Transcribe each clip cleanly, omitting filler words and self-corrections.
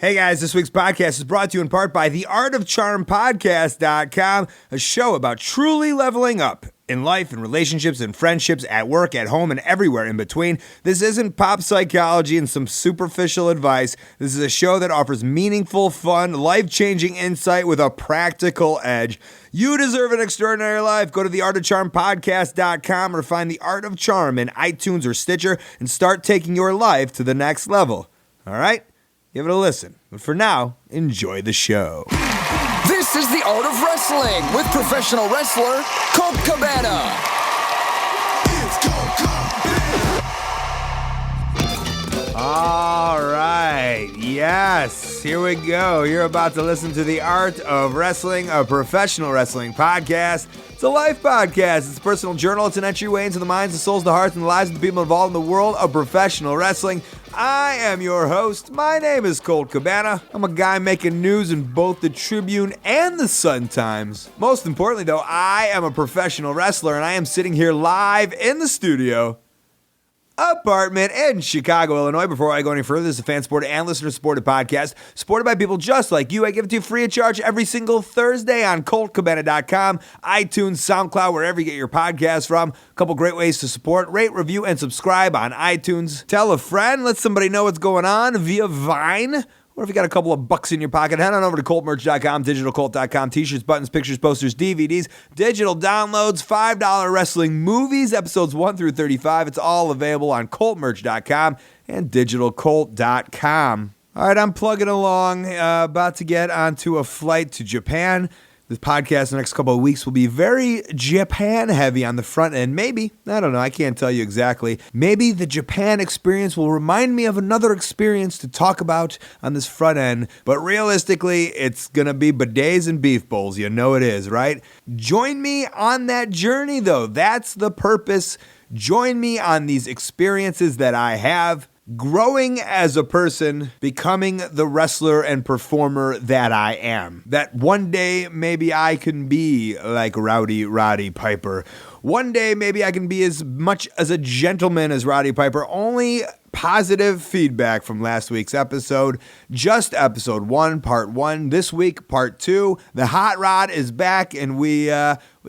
Hey guys, this week's podcast is brought to you in part by the artofcharmpodcast.com, a show about truly leveling up in life and relationships and friendships, at work, at home, and everywhere in between. This isn't pop psychology and some superficial advice. This is a show that offers meaningful, fun, life-changing insight with a practical edge. You deserve an extraordinary life. Go to theartofcharmpodcast.com or find The Art of Charm in iTunes or Stitcher and start taking your life to the next level. All right? Give it a listen. But for now, enjoy the show. This is The Art of Wrestling with professional wrestler Colt Cabana. It's Colt Cabana. All right. Yes. Here we go. You're about to listen to The Art of Wrestling, a professional wrestling podcast. It's a life podcast. It's a personal journal. It's an entryway into the minds, the souls, the hearts, and the lives of the people involved in the world of professional wrestling. I am your host. My name is Colt Cabana. I'm a guy making news in both the Tribune and the Sun-Times. Most importantly, though, I am a professional wrestler, and I am sitting here live in the studio apartment in Chicago, Illinois. Before I go any further, this is a fan-supported and listener-supported podcast supported by people just like you. I give it to you free of charge every single Thursday on ColtCabana.com, iTunes, SoundCloud, wherever you get your podcasts from. A couple great ways to support. Rate, review, and subscribe on iTunes. Tell a friend. Let somebody know what's going on via Vine. Or if you got a couple of bucks in your pocket, head on over to ColtMerch.com, DigitalColt.com, t-shirts, buttons, pictures, posters, DVDs, digital downloads, $5 wrestling movies, episodes 1 through 35. It's all available on ColtMerch.com and DigitalColt.com. All right, I'm plugging along, about to get onto a flight to Japan. This podcast in the next couple of weeks will be very Japan-heavy on the front end. Maybe, I don't know, I can't tell you exactly. Maybe the Japan experience will remind me of another experience to talk about on this front end. But realistically, it's going to be bidets and beef bowls. You know it is, right? Join me on that journey, though. That's the purpose. Join me on these experiences that I have. Growing as a person, becoming the wrestler and performer that I am. That one day maybe I can be like Roddy Piper. One day maybe I can be as much as a gentleman as Roddy Piper. Only positive feedback from last week's episode. Just episode 1, part 1. This week, part 2. The hot rod is back and we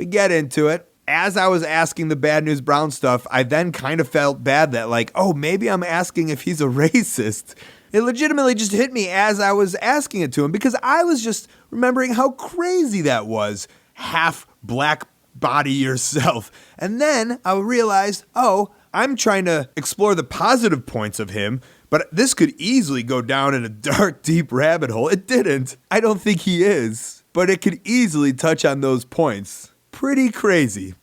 get into it. As I was asking the Bad News Brown stuff, I then kind of felt bad that maybe I'm asking if he's a racist. It legitimately just hit me as I was asking it to him because I was just remembering how crazy that was. Half black body yourself. And then I realized, I'm trying to explore the positive points of him, but this could easily go down in a dark, deep rabbit hole. It didn't. I don't think he is. But it could easily touch on those points. Pretty crazy.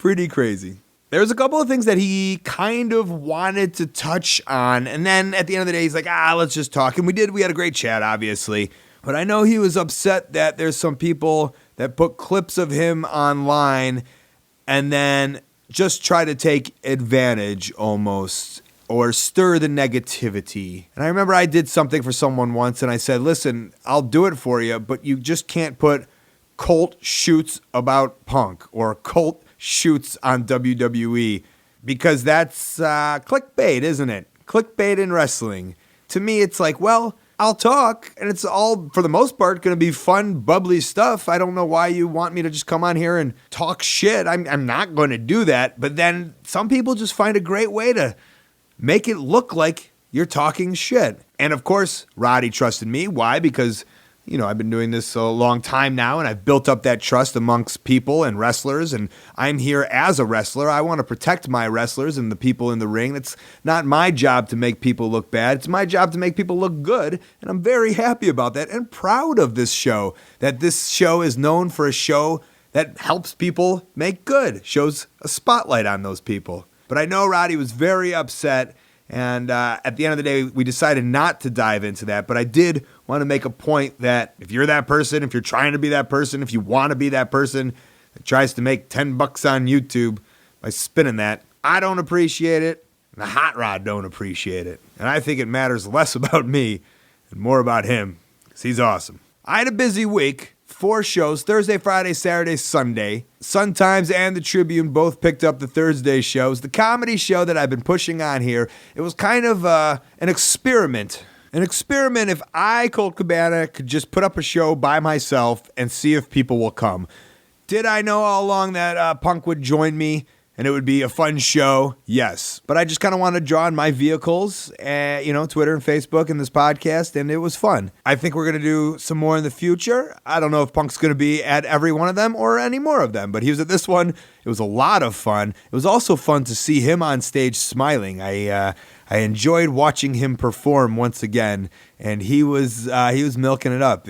There's a couple of things that he kind of wanted to touch on, and then at the end of the day, he's like, let's just talk. And we had a great chat, obviously. But I know he was upset that there's some people that put clips of him online and then just try to take advantage almost or stir the negativity. And I remember I did something for someone once, and I said, listen, I'll do it for you, but you just can't put Colt shoots about Punk or Colt shoots on WWE because that's clickbait, isn't it? Clickbait in wrestling. To me, it's like, well, I'll talk, and it's all, for the most part, going to be fun, bubbly stuff. I don't know why you want me to just come on here and talk shit. I'm not going to do that. But then some people just find a great way to make it look like you're talking shit. And of course, Roddy trusted me. Why? Because I've been doing this a long time now, and I've built up that trust amongst people and wrestlers, and I'm here as a wrestler. I want to protect my wrestlers and the people in the ring. It's not my job to make people look bad. It's my job to make people look good, and I'm very happy about that and proud of this show, that this show is known for a show that helps people make good, shows a spotlight on those people. But I know Roddy was very upset, and at the end of the day, we decided not to dive into that, but I did want to make a point that if you're that person, if you're trying to be that person, if you want to be that person that tries to make $10 on YouTube by spinning that, I don't appreciate it, and the hot rod don't appreciate it. And I think it matters less about me and more about him, because he's awesome. I had a busy week. 4 shows, Thursday, Friday, Saturday, Sunday. Sun-Times and the Tribune both picked up the Thursday shows. The comedy show that I've been pushing on here, it was kind of an experiment. An experiment if I, Colt Cabana, could just put up a show by myself and see if people will come. Did I know all along that Punk would join me and it would be a fun show? Yes. But I just kind of wanted to draw on my vehicles, Twitter and Facebook and this podcast, and it was fun. I think we're going to do some more in the future. I don't know if Punk's going to be at every one of them or any more of them, but he was at this one. It was a lot of fun. It was also fun to see him on stage smiling. I enjoyed watching him perform once again, and he was milking it up.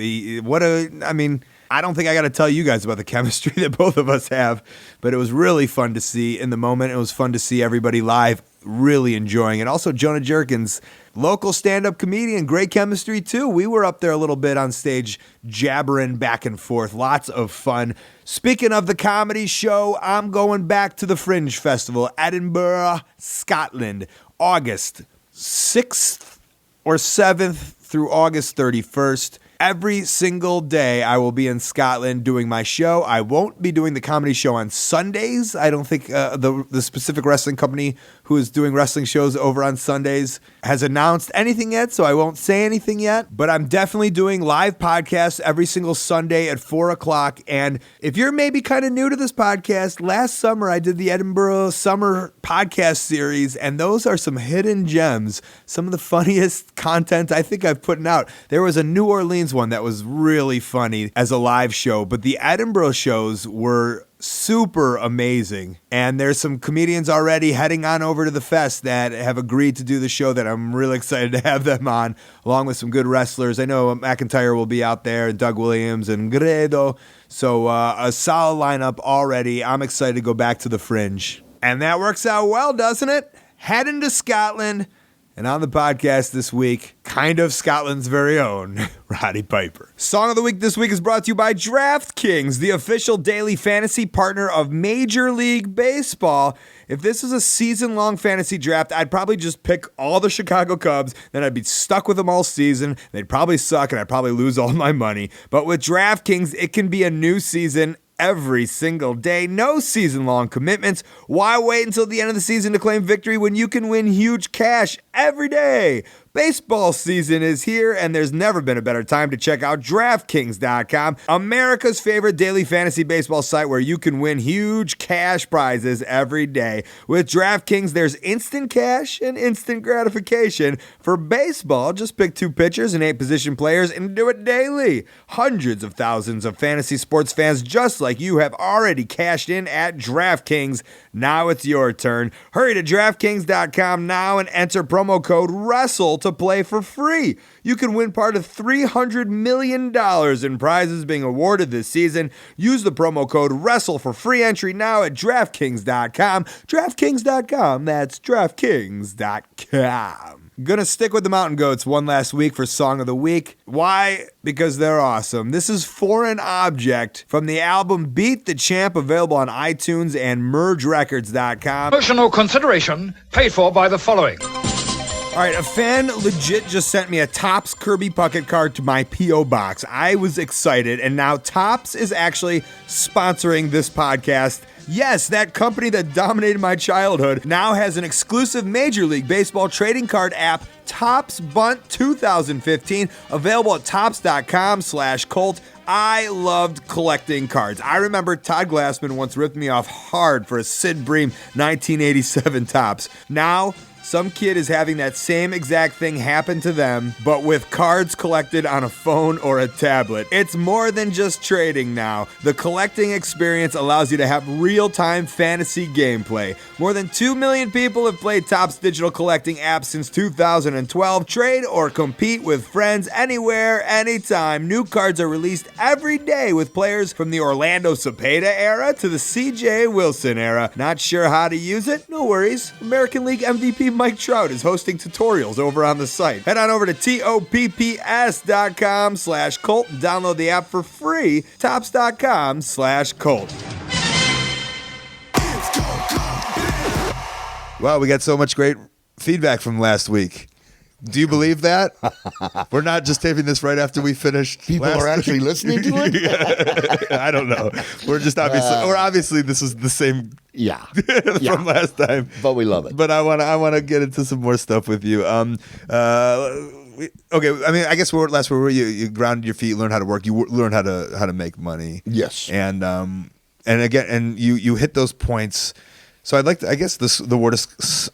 I don't think I got to tell you guys about the chemistry that both of us have, but it was really fun to see in the moment. It was fun to see everybody live really enjoying it. Also, Jonah Jerkins, local stand-up comedian, great chemistry too. We were up there a little bit on stage jabbering back and forth. Lots of fun. Speaking of the comedy show, I'm going back to the Fringe Festival, Edinburgh, Scotland, August 6th or 7th through August 31st. Every single day I will be in Scotland doing my show. I won't be doing the comedy show on Sundays. I don't think the specific wrestling company who is doing wrestling shows over on Sundays has announced anything yet, so I won't say anything yet. But I'm definitely doing live podcasts every single Sunday at 4 o'clock. And if you're maybe kind of new to this podcast, last summer I did the Edinburgh Summer Podcast Series, and those are some hidden gems, some of the funniest content I think I've put out. There was a New Orleans one that was really funny as a live show, but the Edinburgh shows were super amazing. And there's some comedians already heading on over to the fest that have agreed to do the show that I'm really excited to have them on, along with some good wrestlers. I know McIntyre will be out there, and Doug Williams and Gredo. So a solid lineup already. I'm excited to go back to the Fringe. And that works out well, doesn't it? Heading to Scotland. And on the podcast this week, kind of Scotland's very own, Roddy Piper. Song of the Week this week is brought to you by DraftKings, the official daily fantasy partner of Major League Baseball. If this is a season-long fantasy draft, I'd probably just pick all the Chicago Cubs, then I'd be stuck with them all season. They'd probably suck, and I'd probably lose all my money. But with DraftKings, it can be a new season every single day. No season-long commitments. Why wait until the end of the season to claim victory when you can win huge cash every day? Baseball season is here, and there's never been a better time to check out DraftKings.com, America's favorite daily fantasy baseball site where you can win huge cash prizes every day. With DraftKings, there's instant cash and instant gratification. For baseball, just pick 2 pitchers and 8 position players and do it daily. Hundreds of thousands of fantasy sports fans just like you have already cashed in at DraftKings. Now it's your turn. Hurry to DraftKings.com now and enter promo code WRESTLE to play for free. You can win part of $300 million in prizes being awarded this season. Use the promo code WRESTLE for free entry now at DraftKings.com. DraftKings.com, that's DraftKings.com. Gonna stick with the Mountain Goats one last week for Song of the Week. Why? Because they're awesome. This is Foreign Object from the album Beat the Champ, available on iTunes and mergerecords.com. Emotional consideration paid for by the following. All right, a fan legit just sent me a Topps Kirby Puckett card to my P.O. box. I was excited, and now Topps is actually sponsoring this podcast. Yes, that company that dominated my childhood now has an exclusive Major League Baseball trading card app, Topps Bunt 2015, available at Topps.com/Colt. I loved collecting cards. I remember Todd Glassman once ripped me off hard for a Sid Bream 1987 Topps. Now, some kid is having that same exact thing happen to them, but with cards collected on a phone or a tablet. It's more than just trading now. The collecting experience allows you to have real-time fantasy gameplay. More than 2 million people have played Topps digital collecting app since 2012. Trade or compete with friends anywhere, anytime. New cards are released every day with players from the Orlando Cepeda era to the C.J. Wilson era. Not sure how to use it? No worries. American League MVP Mike Trout is hosting tutorials over on the site. Head on over to TOPPS.com/Colt and download the app for free. Topps.com/Colt. Wow, we got so much great feedback from last week. Do you believe that? We're not just taping this right after we finished. People are actually listening to it? Yeah. I don't know. We're just obviously this is the same from last time. But we love it. But I want to get into some more stuff with you. okay. I mean, I guess last where were you? You grounded your feet, learned how to work. You learned how to make money. Yes. And again, and you hit those points. So I'd like to, I guess the word is,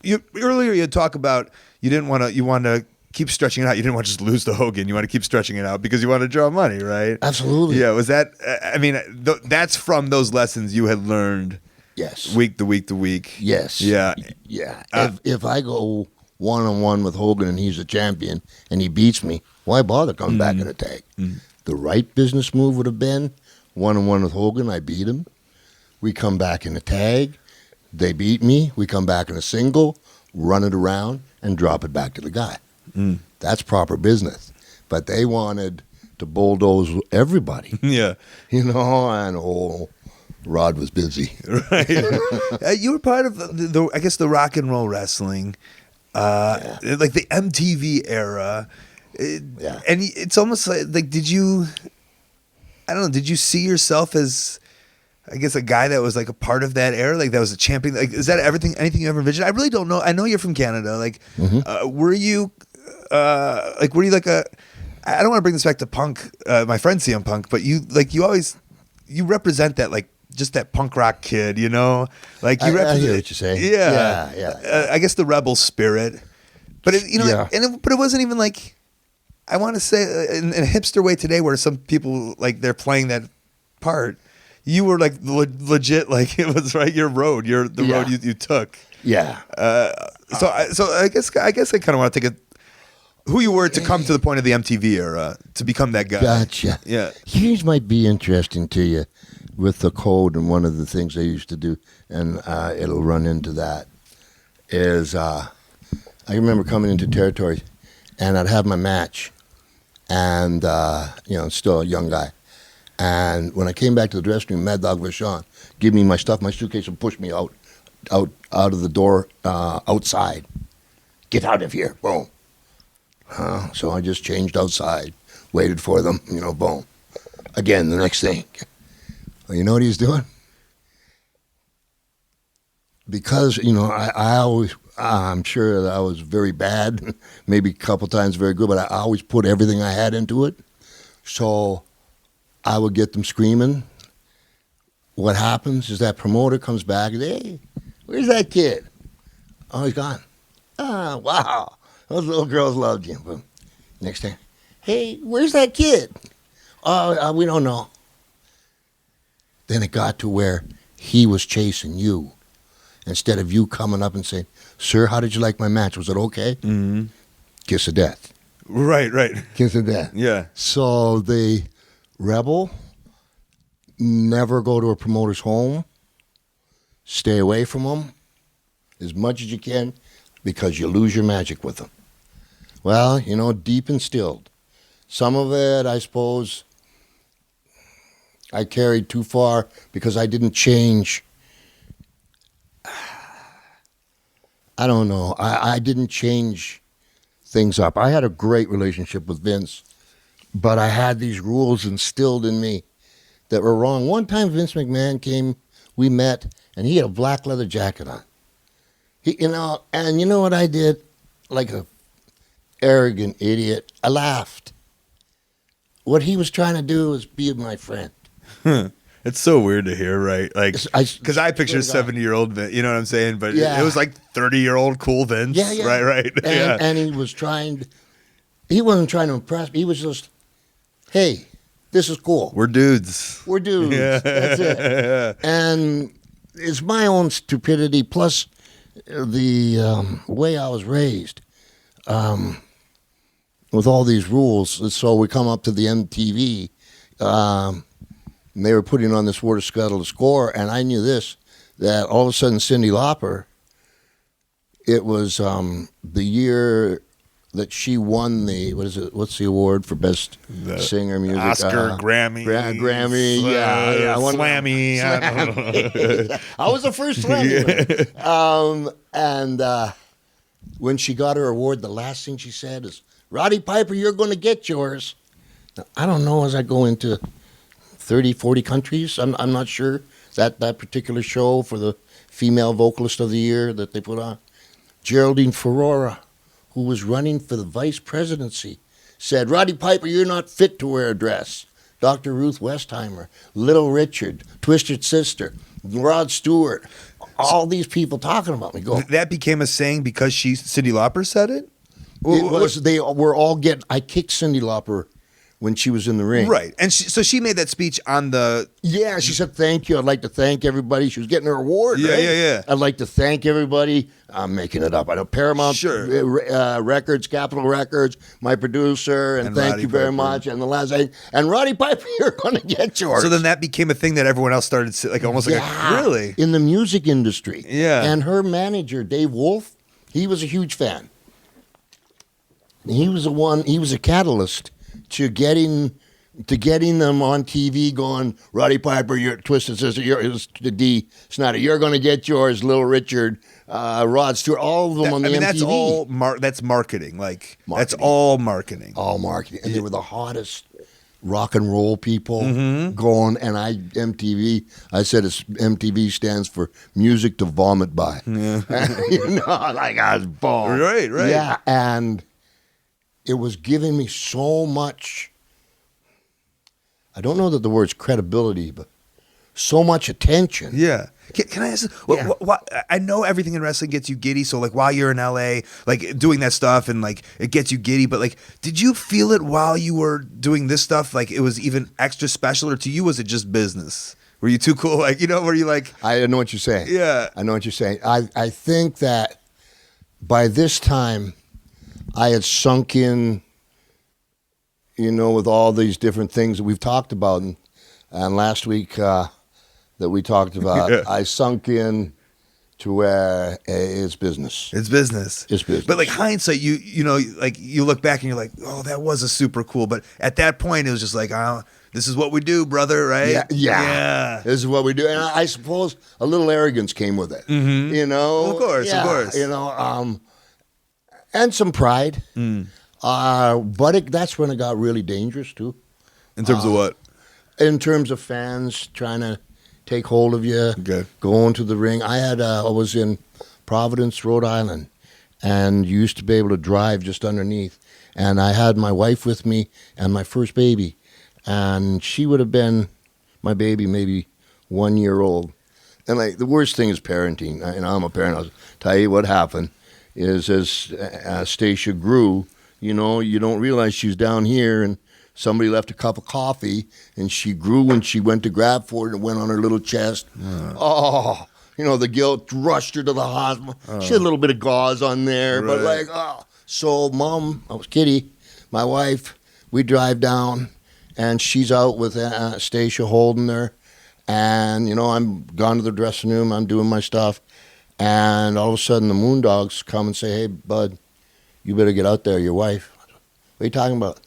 you earlier you had talked about you want to keep stretching it out. You didn't want to just lose to Hogan. You want to keep stretching it out because you want to draw money, right? Absolutely. Yeah. Was that? I mean, that's from those lessons you had learned. Yes. Week to week to week. Yes. Yeah. Yeah. If I go 1-on-1 with Hogan and he's a champion and he beats me, why bother coming back in a tag? The right business move would have been 1-on-1 with Hogan. I beat him. We come back in a tag. They beat me. We come back in a single, run it around, and drop it back to the guy. That's proper business. But they wanted to bulldoze everybody. Yeah. And Rod was busy. Right. You were part of the I guess the rock and roll wrestling, like the MTV era. And it's almost like did you see yourself as, I guess, a guy that was like a part of that era, like that was a champion? Like, is that anything you ever envisioned? I really don't know. I know you're from Canada. Like, were you like a? I don't want to bring this back to punk. My friend CM Punk, but you represent that, like, just that punk rock kid, like you represent. I hear what you're saying. Yeah. I guess the rebel spirit, but but it wasn't even like, I want to say in a hipster way today, where some people like they're playing that part. You were like legit, like it was your road, the road you took. Yeah. So I guess I kind of want to take who you were to come to the point of the MTV era to become that guy. Gotcha. Yeah. Here's might be interesting to you with the code, and one of the things I used to do, and it'll run into that, is I remember coming into territory, and I'd have my match, and still a young guy. And when I came back to the dressing room, Mad Dog Vachon give me my stuff, my suitcase, and push me out of the door outside. Get out of here, boom. So I just changed outside, waited for them, boom. Again, the next thing. Well, you know what he's doing? Because, I'm sure that I was very bad, maybe a couple times very good, but I always put everything I had into it. So I would get them screaming. What happens is that promoter comes back and, hey, where's that kid? Oh, he's gone. Ah, wow. Those little girls loved you. But next time, hey, where's that kid? Oh, we don't know. Then it got to where he was chasing you. Instead of you coming up and saying, sir, how did you like my match? Was it okay? Mm-hmm. Kiss of death. Right. Kiss of death. Yeah. So the rebel, never go to a promoter's home. Stay away from them as much as you can, because you lose your magic with them. Well, deep instilled. Some of it, I suppose, I carried too far because I didn't change. I don't know. I didn't change things up. I had a great relationship with Vince, but I had these rules instilled in me that were wrong. One time Vince McMahon came, we met, and he had a black leather jacket on. And you know what I did? Like a arrogant idiot. I laughed. What he was trying to do was be my friend. It's so weird to hear, right? Like, because I picture 70-year-old Vince, you know what I'm saying? But it was like 30-year-old cool Vince. Yeah. Right. And he was he wasn't trying to impress me. He was just, hey, this is cool. We're dudes. Yeah. That's it. Yeah. And it's my own stupidity, plus the way I was raised with all these rules. So we come up to the MTV, and they were putting on this Word of Scuttle to score, and I knew this, that all of a sudden Cyndi Lauper, it was the year that she won what's the award for best singer music? Oscar, Grammy. Grammy, yeah. Slammy. I was the first Slammy. And when she got her award, the last thing she said is, Roddy Piper, you're going to get yours. Now, I don't know, as I go into 30, 40 countries, I'm not sure, that particular show for the female vocalist of the year that they put on, Geraldine Ferrara, who was running for the vice presidency, said, Roddy Piper, you're not fit to wear a dress. Dr. Ruth Westheimer, Little Richard, Twisted Sister, Rod Stewart, all these people talking about me. Go. That became a saying because Cyndi Lauper said it? It was, they were all getting, I kicked Cyndi Lauper when she was in the ring. Right. And so she made that speech on the... Yeah, she said, thank you. I'd like to thank everybody. She was getting her award, Yeah, right? yeah. I'd like to thank everybody. I'm making it up. I know Paramount Records, Capitol Records, my producer, and thank Roddy you very Piper. much. And the last thing, and Roddy Piper, you're going to get yours. So then that became a thing that everyone else started, like almost like, really? In the music industry. Yeah. And her manager, Dave Wolf, he was a huge fan. He was a catalyst to getting them on TV going, Roddy Piper, you're Twisted Sister, it's the D Snyder, you're going to get yours, Little Richard, Rod Stewart, all of them on the MTV. That's all that's marketing. That's all marketing. All marketing. And they were the hottest rock and roll people going, and MTV, I said MTV stands for Music to Vomit By. Yeah. I was bald. Right. Yeah, and it was giving me so much, I don't know that the word's credibility, but so much attention. Yeah. Can I ask? What, I know everything in wrestling gets you giddy. So while you're in LA, doing that stuff, and it gets you giddy. But did you feel it while you were doing this stuff? It was even extra special, or to you was it just business? Were you too cool? Were you like? I know what you're saying. Yeah. I know what you're saying. I think that by this time, I had sunk in, with all these different things that we've talked about. And last week that we talked about, yeah. I sunk in to where it's business. It's business. It's business. But hindsight, you look back and you're like, oh, that was a super cool. But at that point, it was just like, oh, this is what we do, brother, right? Yeah. This is what we do. And I suppose a little arrogance came with it. Mm-hmm. Well, of course. And some pride. But that's when it got really dangerous, too. In terms of what? In terms of fans trying to take hold of you, going to the ring. I was in Providence, Rhode Island, and you used to be able to drive just underneath. And I had my wife with me and my first baby. And she would have been, my baby, maybe 1 year old. And the worst thing is parenting. And I'm a parent. I'll tell you what happened. Is as Stacia grew, you don't realize she's down here, and somebody left a cup of coffee, and she grew when she went to grab for it and went on her little chest. The guilt rushed her to the hospital. She had a little bit of gauze on there, right. But So Mom, I was Kitty, my wife, we drive down, and she's out with Stacia holding her, and, I'm gone to the dressing room, I'm doing my stuff. And all of a sudden, the Moondogs come and say, hey, bud, you better get out there, your wife. What are you talking about?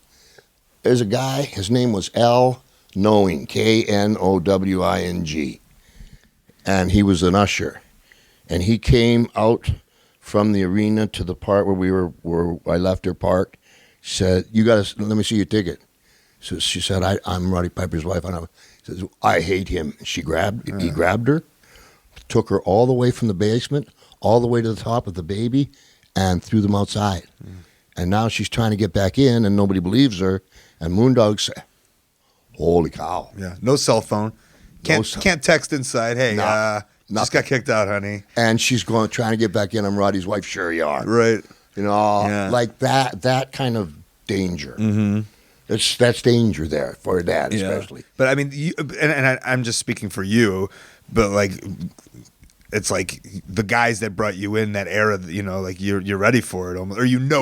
There's a guy, his name was L. Knowing, Knowing. And he was an usher. And he came out from the arena to the part where I left her parked. Said, let me see your ticket. So she said, I'm Roddy Piper's wife. He says, I hate him. He grabbed her. Took her all the way from the basement, all the way to the top of the baby, and threw them outside. And now she's trying to get back in, and nobody believes her. And Moondogs say, holy cow. Yeah, no cell phone. Can't text inside, hey, just got kicked out, honey. And she's trying to get back in. I'm Roddy's wife. Sure you are. Right. Like that kind of danger. Mm-hmm. That's danger there for a dad, especially. But I mean, I'm just speaking for you, but it's the guys that brought you in that era, you're ready for it, or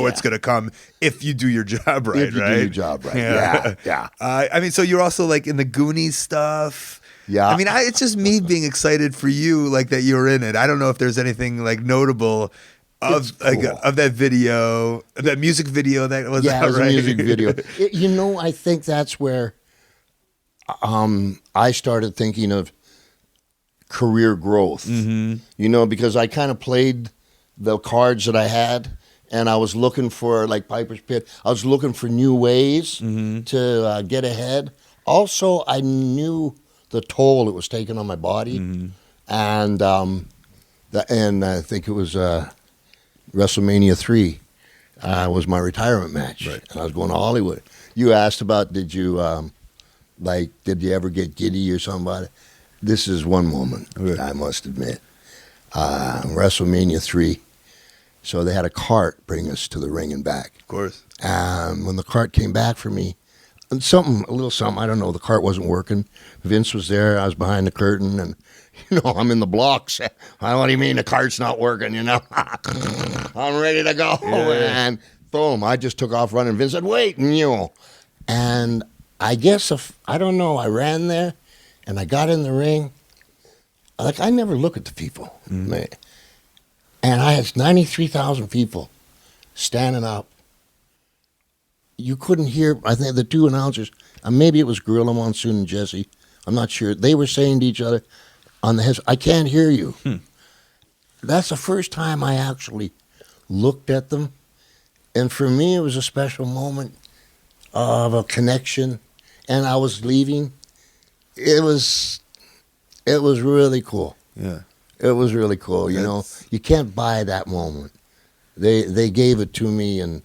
it's going to come if you do your job right, If you do your job right, yeah. I mean, so you're also in the Goonies stuff. Yeah. I mean, it's just me being excited for you, that you're in it. I don't know if there's anything notable of that video, that music video that was out, it was right? a music video. I think that's where I started thinking of career growth, because I kind of played the cards that I had, and I was looking for, Piper's Pit, I was looking for new ways to get ahead. Also, I knew the toll it was taking on my body, and I think it was WrestleMania 3, was my retirement match. Right. And I was going to Hollywood. You asked about did you ever get giddy or somebody? This is one moment, Okay. I must admit. WrestleMania 3. So they had a cart bring us to the ring and back. Of course. And when the cart came back for me, a little something, I don't know, the cart wasn't working. Vince was there, I was behind the curtain, and, I'm in the blocks. What do you mean the cart's not working, I'm ready to go. Yeah. And boom, I just took off running. Vince said, wait, and I guess, I don't know, I ran there, and I got in the ring. Like, I never look at the people, man. And I had 93,000 people standing up. You couldn't hear, I think the two announcers, maybe it was Gorilla Monsoon and Jesse, I'm not sure. They were saying to each other on the heads, I can't hear you. That's the first time I actually looked at them. And for me, it was a special moment of a connection. And I was leaving. It was really cool. Yeah. It was really cool. You can't buy that moment. They gave it to me, and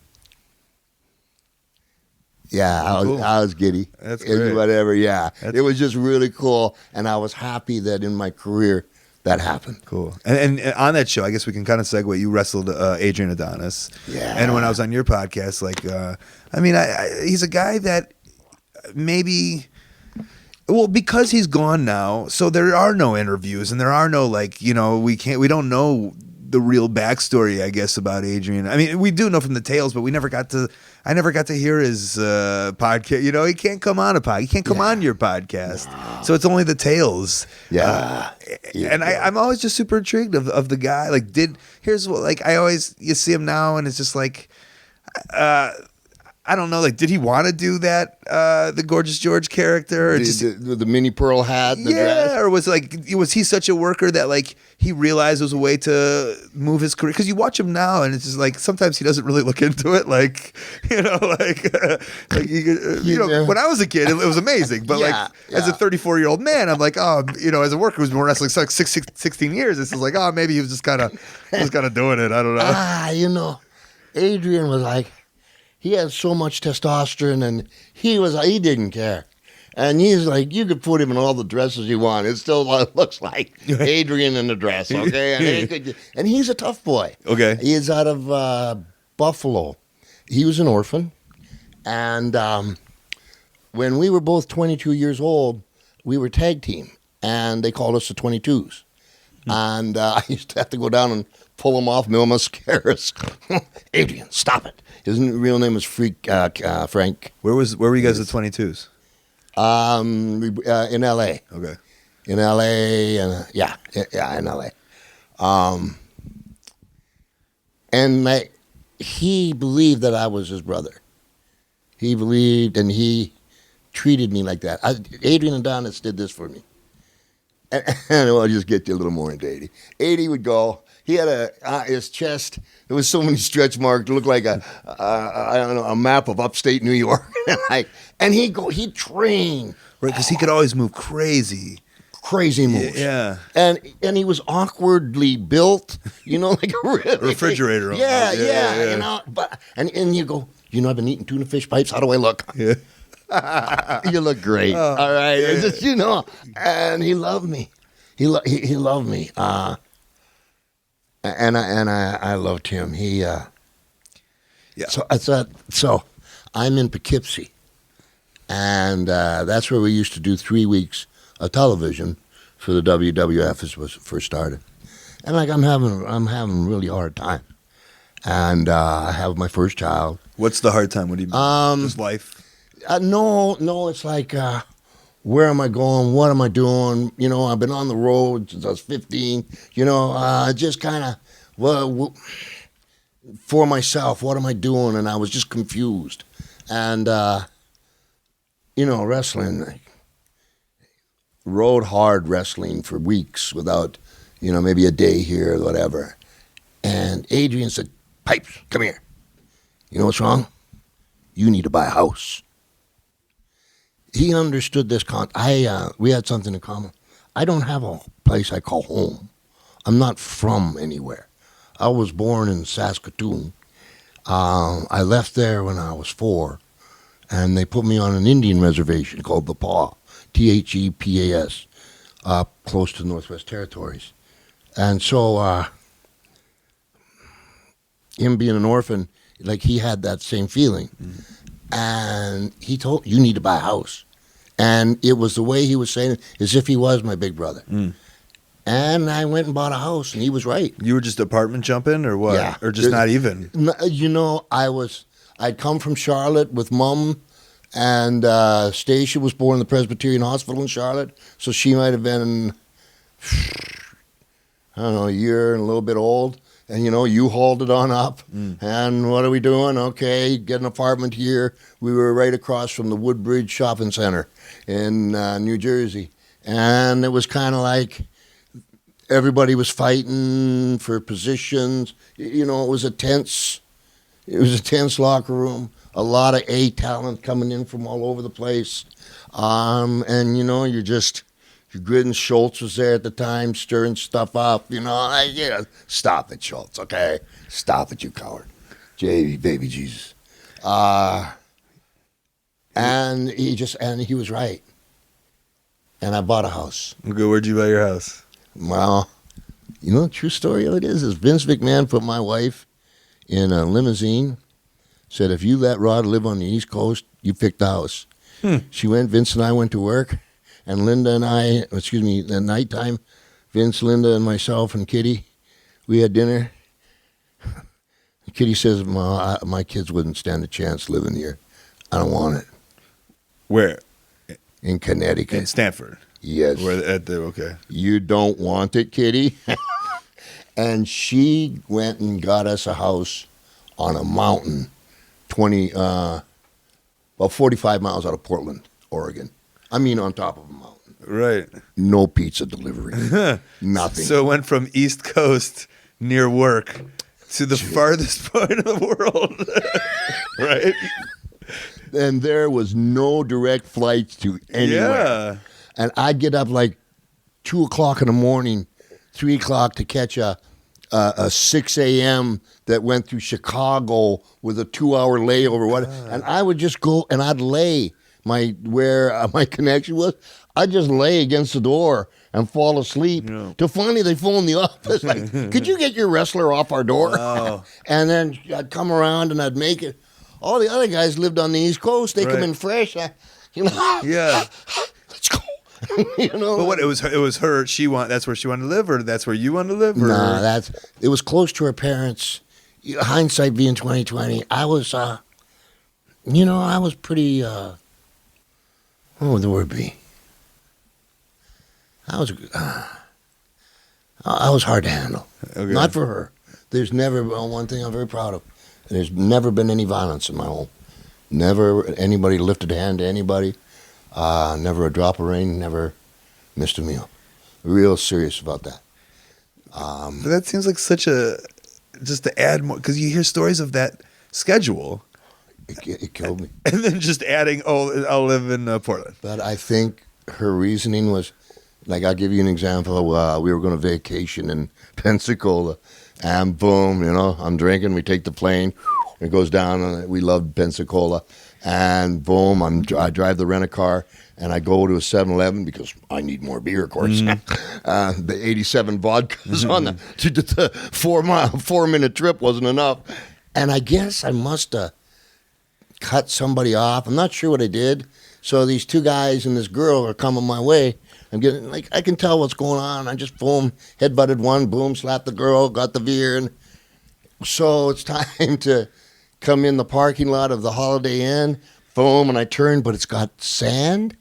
yeah, Cool. I was giddy. That's And great. whatever, yeah. That's- It was just really cool, and I was happy that in my career that happened. Cool. And on that show, I guess we can kind of segue. You wrestled Adrian Adonis. Yeah. And when I was on your podcast, he's a guy that maybe, well, because he's gone now, so there are no interviews and there are no we don't know the real backstory, I guess, about Adrian. I mean, we do know from the tales, but I never got to hear his podcast. He can't come on a podcast. He can't come on your podcast. No. So it's only the tales. Yeah. And I'm always just super intrigued of the guy. You see him now and it's just like, I don't know, did he want to do that, the Gorgeous George character? Or The mini pearl hat, the dress? Or was he such a worker that he realized it was a way to move his career? Because you watch him now, and it's just sometimes he doesn't really look into it. When I was a kid, it was amazing. But as a 34-year-old man, I'm like, as a worker who's been wrestling 16 years, it's just maybe he was just kind of doing it. I don't know. Adrian was he had so much testosterone, and he didn't care. And he's you could put him in all the dresses you want. It still looks like Adrian in the dress, okay? And he's a tough boy. Okay. He's out of Buffalo. He was an orphan. And when we were both 22 years old, we were tag team. And they called us the 22s. And I used to have to go down and pull him off, no mascaras. Adrian, stop it. His real name was Frank. Where were you guys at 22s? In L.A. Okay. In L.A. and in L.A. And he believed that I was his brother. He believed, and he treated me like that. Adrian Adonis did this for me. And I'll just get you a little more into 80. 80 would go. He had his chest. There was so many stretch marks. It looked like a map of upstate New York. And he'd train. Right, because he could always move crazy moves. Yeah. And he was awkwardly built, like a really refrigerator. Yeah. But and you go, I've been eating tuna fish pipes. How do I look? Yeah. You look great. All right. Yeah. Just, and he loved me. He loved me. And I loved him. Yeah. So I'm in Poughkeepsie, and that's where we used to do 3 weeks of television for the WWF as was first started. And I'm having a really hard time. And I have my first child. What's the hard time? What do you mean? His life? No, it's where am I going? What am I doing? I've been on the road since I was 15. Just kind of, for myself, what am I doing? And I was just confused. And, wrestling, rode hard wrestling for weeks without, maybe a day here or whatever. And Adrian said, Pipes, come here. You know what's wrong? You need to buy a house. He understood this. We had something in common. I don't have a place I call home. I'm not from anywhere. I was born in Saskatoon. I left there when I was 4, and they put me on an Indian reservation called the PAW, Thepas, close to the Northwest Territories. And so him being an orphan, like he had that same feeling. And he told, you need to buy a house. And it was the way he was saying it, as if he was my big brother. And I went and bought a house, and he was right. You were just apartment jumping or what? Yeah. Or just not even? You know, I'd come from Charlotte with Mom, and Stacia was born in the Presbyterian Hospital in Charlotte, so she might have been, I don't know, a year and a little bit old. And, you know, you hauled it on up. And what are we doing? Okay, get an apartment here. We were right across from the Woodbridge Shopping Center in New Jersey. And it was kind of like everybody was fighting for positions. You know, it was a tense locker room. A lot of A talent coming in from all over the place. And, you know, you're gritting. Schultz was there at the time, stirring stuff up. You know, stop it, Schultz, okay? Stop it, you coward. Baby Jesus. And he was right. And I bought a house. Okay, where'd you buy your house? Well, you know, the true story of it is Vince McMahon put my wife in a limousine, said, if you let Rod live on the East Coast, you pick the house. She went, Vince and I went to work. And Linda and I, at nighttime, Vince, Linda, and myself and Kitty, we had dinner. Kitty says, my kids wouldn't stand a chance living here. I don't want it. Where? In Connecticut. In Stanford? Yes. Okay. You don't want it, Kitty? And she went and got us a house on a mountain, about 45 miles out of Portland, Oregon. I mean, on top of a mountain. Right. No pizza delivery. Nothing. So it went from East Coast near work to the farthest point of the world. Right? And there was no direct flights to anywhere. Yeah. And I'd get up like 2 o'clock in the morning, 3 o'clock to catch a 6 a.m. that went through Chicago with a 2-hour layover. And I would just go and I'd lay where my connection was. I'd just lay against the door and fall asleep. Yeah. Till finally they phoned the office like, could you get your wrestler off our door? Wow. And then I'd come around and I'd make it. All the other guys lived on the East Coast. They come in fresh. Yeah. Let's go. You know. But what it was her. That's where she wanted to live, or that's where you wanted to live. Or? Nah, it was close to her parents. Hindsight being 2020, I was, I was pretty. What would the word be? I was hard to handle. Okay. Not for her. There's never one thing I'm very proud of. There's never been any violence in my home. Never anybody lifted a hand to anybody. Never a drop of rain. Never missed a meal. Real serious about that. But that seems like just to add more, because you hear stories of that schedule. It killed me. And then just adding, I'll live in Portland. But I think her reasoning was, like, I'll give you an example. We were going to vacation in Pensacola, and boom, I'm drinking. We take the plane. It goes down, and we loved Pensacola. And boom, I drive the rent-a-car, and I go to a 7-Eleven because I need more beer, of course. The 87 vodkas on the 4-minute trip wasn't enough. And I guess I must have cut somebody off. I'm not sure what I did. So these two guys and this girl are coming my way. I'm getting, I can tell what's going on. I just, boom, headbutted one, boom, slapped the girl, got the beer. And so it's time to come in the parking lot of the Holiday Inn, boom, and I turn, but it's got sand.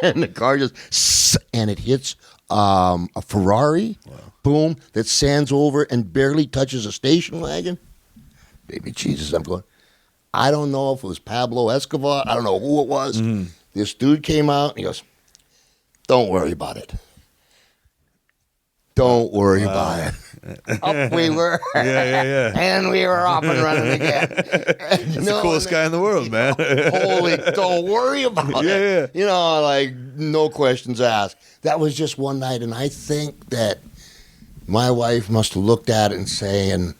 And the car just, and it hits a Ferrari, boom, that sands over and barely touches a station wagon. Baby Jesus, I'm going, I don't know if it was Pablo Escobar. I don't know who it was. This dude came out and he goes, don't worry about it. Don't worry about it. Up we were. Yeah. And we were off and running again. That's the coolest guy in the world, man. Holy, don't worry about it. Yeah. No questions asked. That was just one night, and I think that my wife must have looked at it and saying,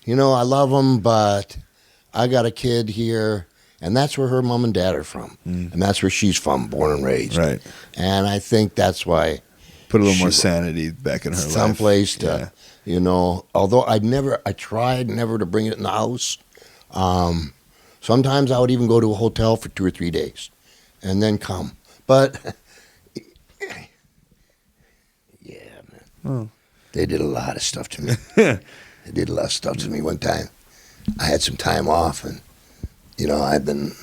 I love them, but I got a kid here, and that's where her mom and dad are from, and that's where she's from, born and raised. Right. And I think that's why. Put a little more sanity back in her life. Someplace to, although I tried never to bring it in the house. Sometimes I would even go to a hotel for 2 or 3 days and then come. But, yeah, man. They did a lot of stuff to me. They did a lot of stuff to me one time. I had some time off, and, I'd been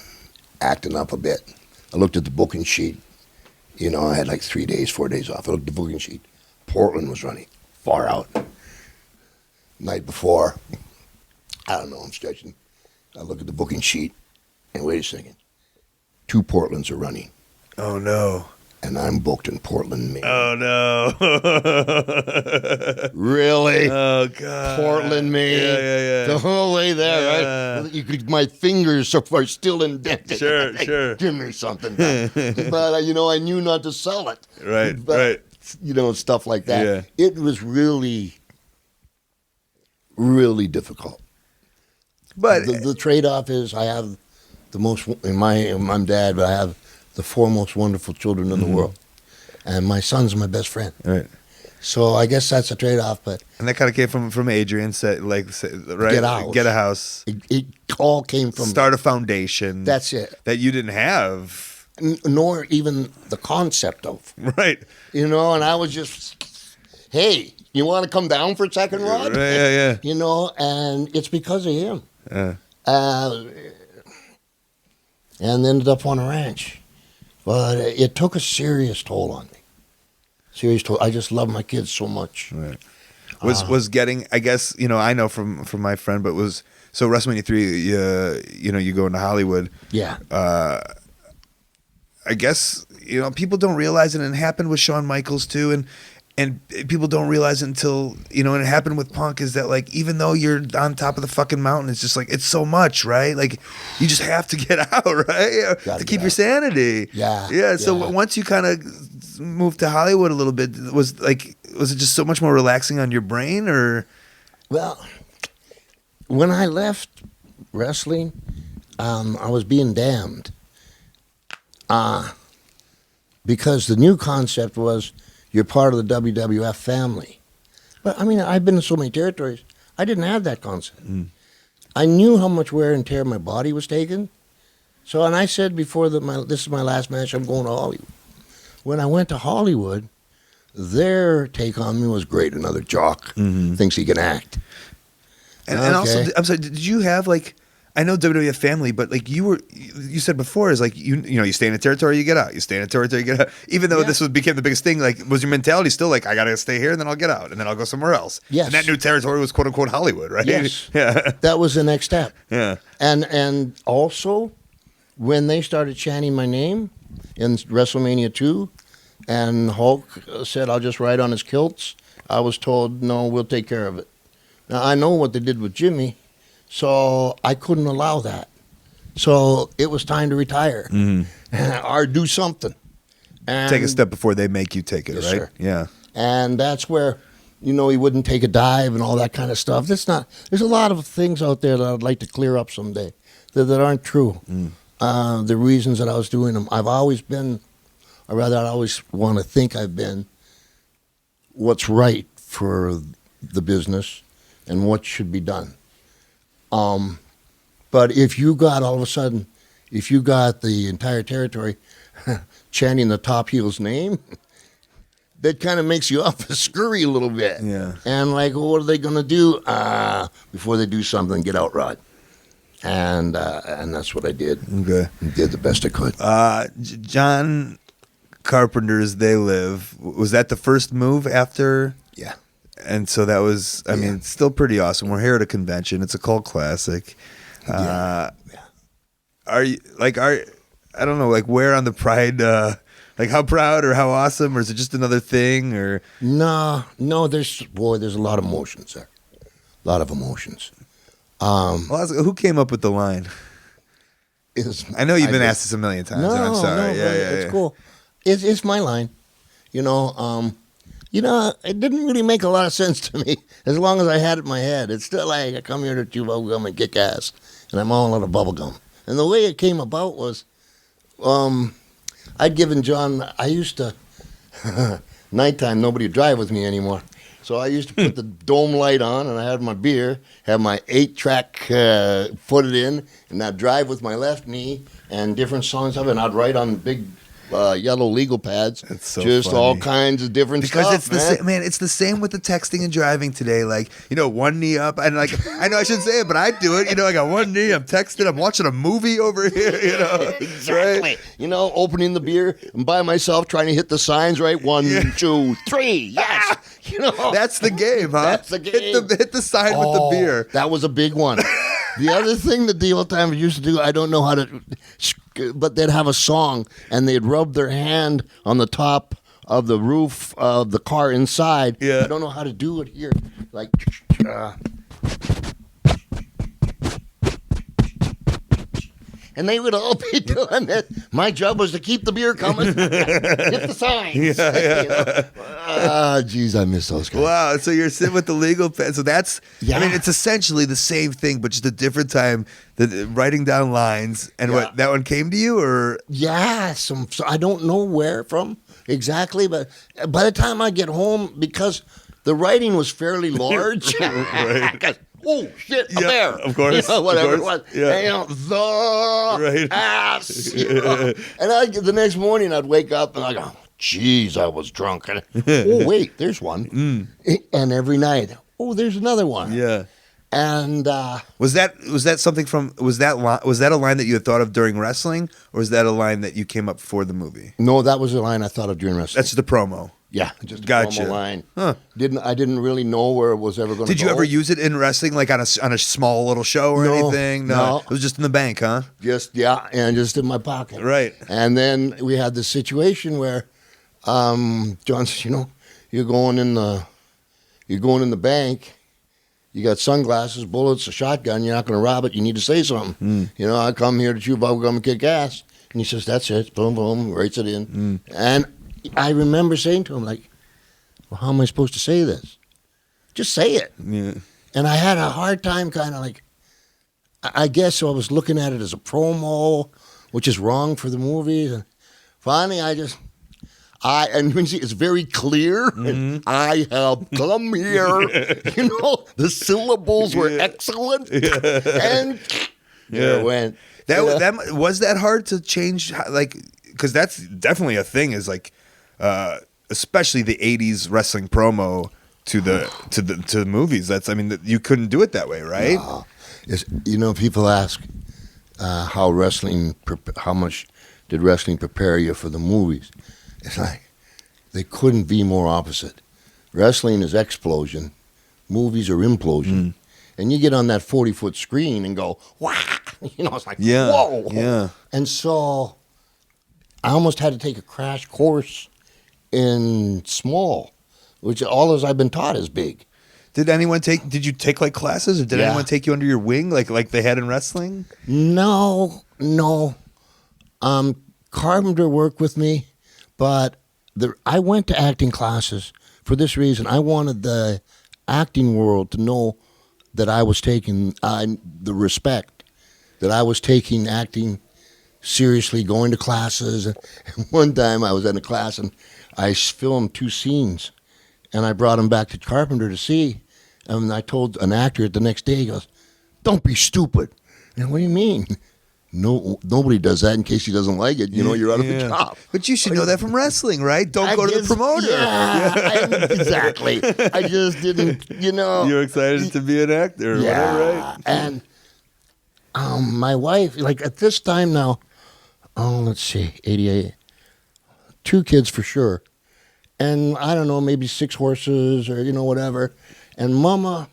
acting up a bit. I looked at the booking sheet. I had like 3 days, 4 days off. I looked at the booking sheet. Portland was running far out. Night before, I don't know, I'm stretching. I look at the booking sheet, and wait a second. 2 Portlands are running. Oh, no. And I'm booked in Portland, Maine. Oh, no. Really? Oh, God. Portland, Maine. Yeah. The whole way there, right? My fingers are still indented. Sure. Give me something. But, I knew not to sell it. Right. Stuff like that. Yeah. It was really, really difficult. But the trade-off is I have the most, I'm dad, but I have the 4 most wonderful children in the world. And my son's my best friend. Right. So I guess that's a trade-off, but And that kind of came from Adrian, right? Get a house. Get a house. It all came from Start a foundation. That's it. That you didn't have. Nor even the concept of. Right. And I was just, hey, you want to come down for a second, Rod? Yeah. And it's because of him. Yeah. And ended up on a ranch. But it took a serious toll on me. Serious toll. I just love my kids so much. Right. Was getting, I guess, I know from my friend, but was, so WrestleMania 3, you go into Hollywood. Yeah. I guess, people don't realize it, and it happened with Shawn Michaels too, and people don't realize it until, and it happened with Punk, is that, like, even though you're on top of the fucking mountain, it's just like, it's so much, right? Like, you just have to get out, right? To keep your sanity. Yeah. So once you kind of moved to Hollywood a little bit, was it just so much more relaxing on your brain, or? Well, when I left wrestling, I was being damned. Because the new concept was, you're part of the WWF family. But, I've been in so many territories. I didn't have that concept. I knew how much wear and tear my body was taking. So, and I said before that this is my last match, I'm going to Hollywood. When I went to Hollywood, their take on me was great. Another jock thinks he can act. And also, I'm sorry, did you have, like, I know WWF family, but, like, you said before, is like, you stay in a territory, you get out. You stay in a territory, you get out. Even though this became the biggest thing, like, was your mentality still like, I got to stay here and then I'll get out and then I'll go somewhere else? Yes. And that new territory was quote unquote Hollywood, right? Yes. Yeah. That was the next step. Yeah. And also, when they started chanting my name in WrestleMania 2, and Hulk said, I'll just ride on his kilts, I was told, no, we'll take care of it. Now, I know what they did with Jimmy, so I couldn't allow that. So it was time to retire or do something. And Take a step before they make you take it, Yes, right? sir. Yeah. And that's where, he wouldn't take a dive and all that kind of stuff. There's a lot of things out there that I'd like to clear up someday that aren't true. The reasons that I was doing them. I've always been, or rather I always want to think I've been, what's right for the business and what should be done. But if you got the entire territory chanting the top heel's name, that kind of makes you up and scurry a little bit. Yeah. And like, what are they going to do? Before they do something, get out, Rod. And that's what I did. Okay. Did the best I could. John Carpenter's They Live, was that the first move after? Yeah. And so that was, I mean, it's still pretty awesome. We're here at a convention. It's a cult classic. Are you, like, I don't know, like, where on the Pride, like, how proud or how awesome, or is it just another thing, or? No, there's a lot of emotions there. A lot of emotions. Who came up with the line? I know you've been asked this a million times, and I'm sorry. It's cool. It's my line. it didn't really make a lot of sense to me as long as I had it in my head. It's still like I come here to chew bubble gum and kick ass, and I'm all out of bubble gum. And the way it came about was, I'd given John. I used to nighttime nobody would drive with me anymore, so I used to put the dome light on, and I had my beer, have my 8-track footed in, and I'd drive with my left knee and different songs of it, and I'd write on big yellow legal pads. That's so just funny. all kinds of different Because stuff, it's the same, man. It's the same with the texting and driving today. Like, one knee up, and like, I know I shouldn't say it, but I do it. I got one knee. I'm texting. I'm watching a movie over here. Exactly. Right? Opening the beer and by myself trying to hit the signs right. 1, 2, 3. Yes. That's the game, huh? That's the game. Hit the sign with the beer. That was a big one. The other thing that the old timers used to do, I don't know how to, but they'd have a song and they'd rub their hand on the top of the roof of the car inside. Yeah. I don't know how to do it here. Like, and they would all be doing it. My job was to keep the beer coming, hit the signs. Geez, I miss those guys. Wow, so you're sitting with the legal pen. So that's, Yeah. I mean, it's essentially the same thing, but just a different time. Writing down lines, and what, that one came to you, or? Yeah, so I don't know where from exactly, but by the time I get home, because the writing was fairly large. Right. Oh, shit, a Yeah, bear. of course, Whatever of it was. course, yeah. And, the Right. ass. And the next morning I'd wake up and I go, geez, I was drunk. And, oh, wait, there's one. And every night, oh, there's another one. Yeah. And Was that something from, was that a line that you had thought of during wrestling, or was that a line that you came up for the movie? no, that was a line I thought of during wrestling. That's the promo. Yeah, just a Gotcha. normal line. Huh. I didn't really know where it was ever going to go. Did you ever use it in wrestling, like on a small little show or No, anything? no. It was just in the bank, huh? Just and just in my pocket. Right. And then we had this situation where John says, you're going in the bank. You got sunglasses, bullets, a shotgun. You're not going to rob it. You need to say something. I come here to chew bubble gum and kick ass. And he says, that's it. Boom, boom, writes it in. And I remember saying to him, like, well, how am I supposed to say this? Just say it. Yeah. And I had a hard time kind of like, I guess I was looking at it as a promo, which is wrong for the movie. And finally, and you see, it's very clear. I have come here. The syllables were excellent. And there it went. That was that hard to change, like, because that's definitely a thing. Is like, especially the '80s wrestling promo to the movies. You couldn't do it that way, right? No. People ask how much did wrestling prepare you for the movies? It's like they couldn't be more opposite. Wrestling is explosion, movies are implosion. And you get on that 40-foot screen and go, wow! It's like, whoa! Yeah. And so I almost had to take a crash course in small, which all as I've been taught is big. Did you take like classes, or did anyone take you under your wing like they had in wrestling? No. Carpenter worked with me, but I went to acting classes for this reason. I wanted the acting world to know that I was taking the respect, that I was taking acting seriously, going to classes. And one time I was in a class and I filmed 2 scenes, and I brought them back to Carpenter to see. And I told an actor the next day, he goes, "Don't be stupid." And what do you mean? No, nobody does that in case he doesn't like it. You're out of a job. But you should know that from wrestling, right? Don't go to the promoter. Yeah, exactly. I just didn't, You're excited to be an actor or whatever, right? And my wife, like at this time now, let's see, 88, 2 kids for sure. And I don't know, maybe 6 horses or, whatever. And Mama,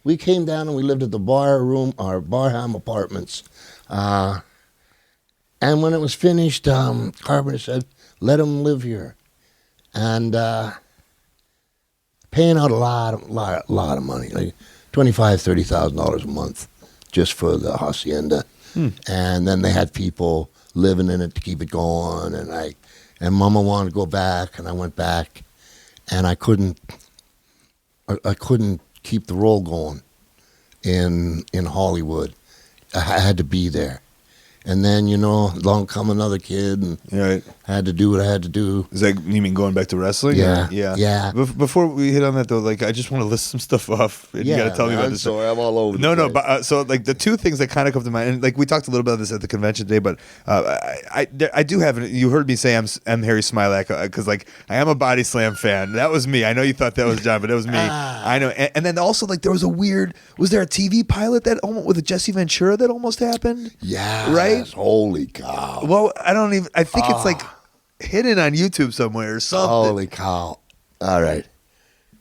we came down and we lived at the Barham Apartments. And when it was finished, Carpenter said, let him live here. And paying out a lot of money, like $25,000, $30,000 a month just for the hacienda. And then they had people living in it to keep it going. And Mama wanted to go back, and I went back. and I couldn't keep the role going in Hollywood. I had to be there. And then, along come another kid, and Right. I had to do what I had to do. Is that, you mean going back to wrestling? Yeah. Or- yeah. Yeah. Before we hit on that, though, like, I just want to list some stuff off. And you got to tell me about I'm this. sorry, I'm all over. No, the no, place. but so like the two things that kind of come to mind, and like we talked a little bit about this at the convention today, but I do have. You heard me say I'm Harry Smilak because like I am a Body Slam fan. That was me. I know you thought that was John, but it was me. I know. And then also like there was was there a TV pilot that almost with Jesse Ventura that almost happened? Yeah, right. Holy cow! Well, I think it's like hidden on YouTube somewhere or something. Holy cow! All right,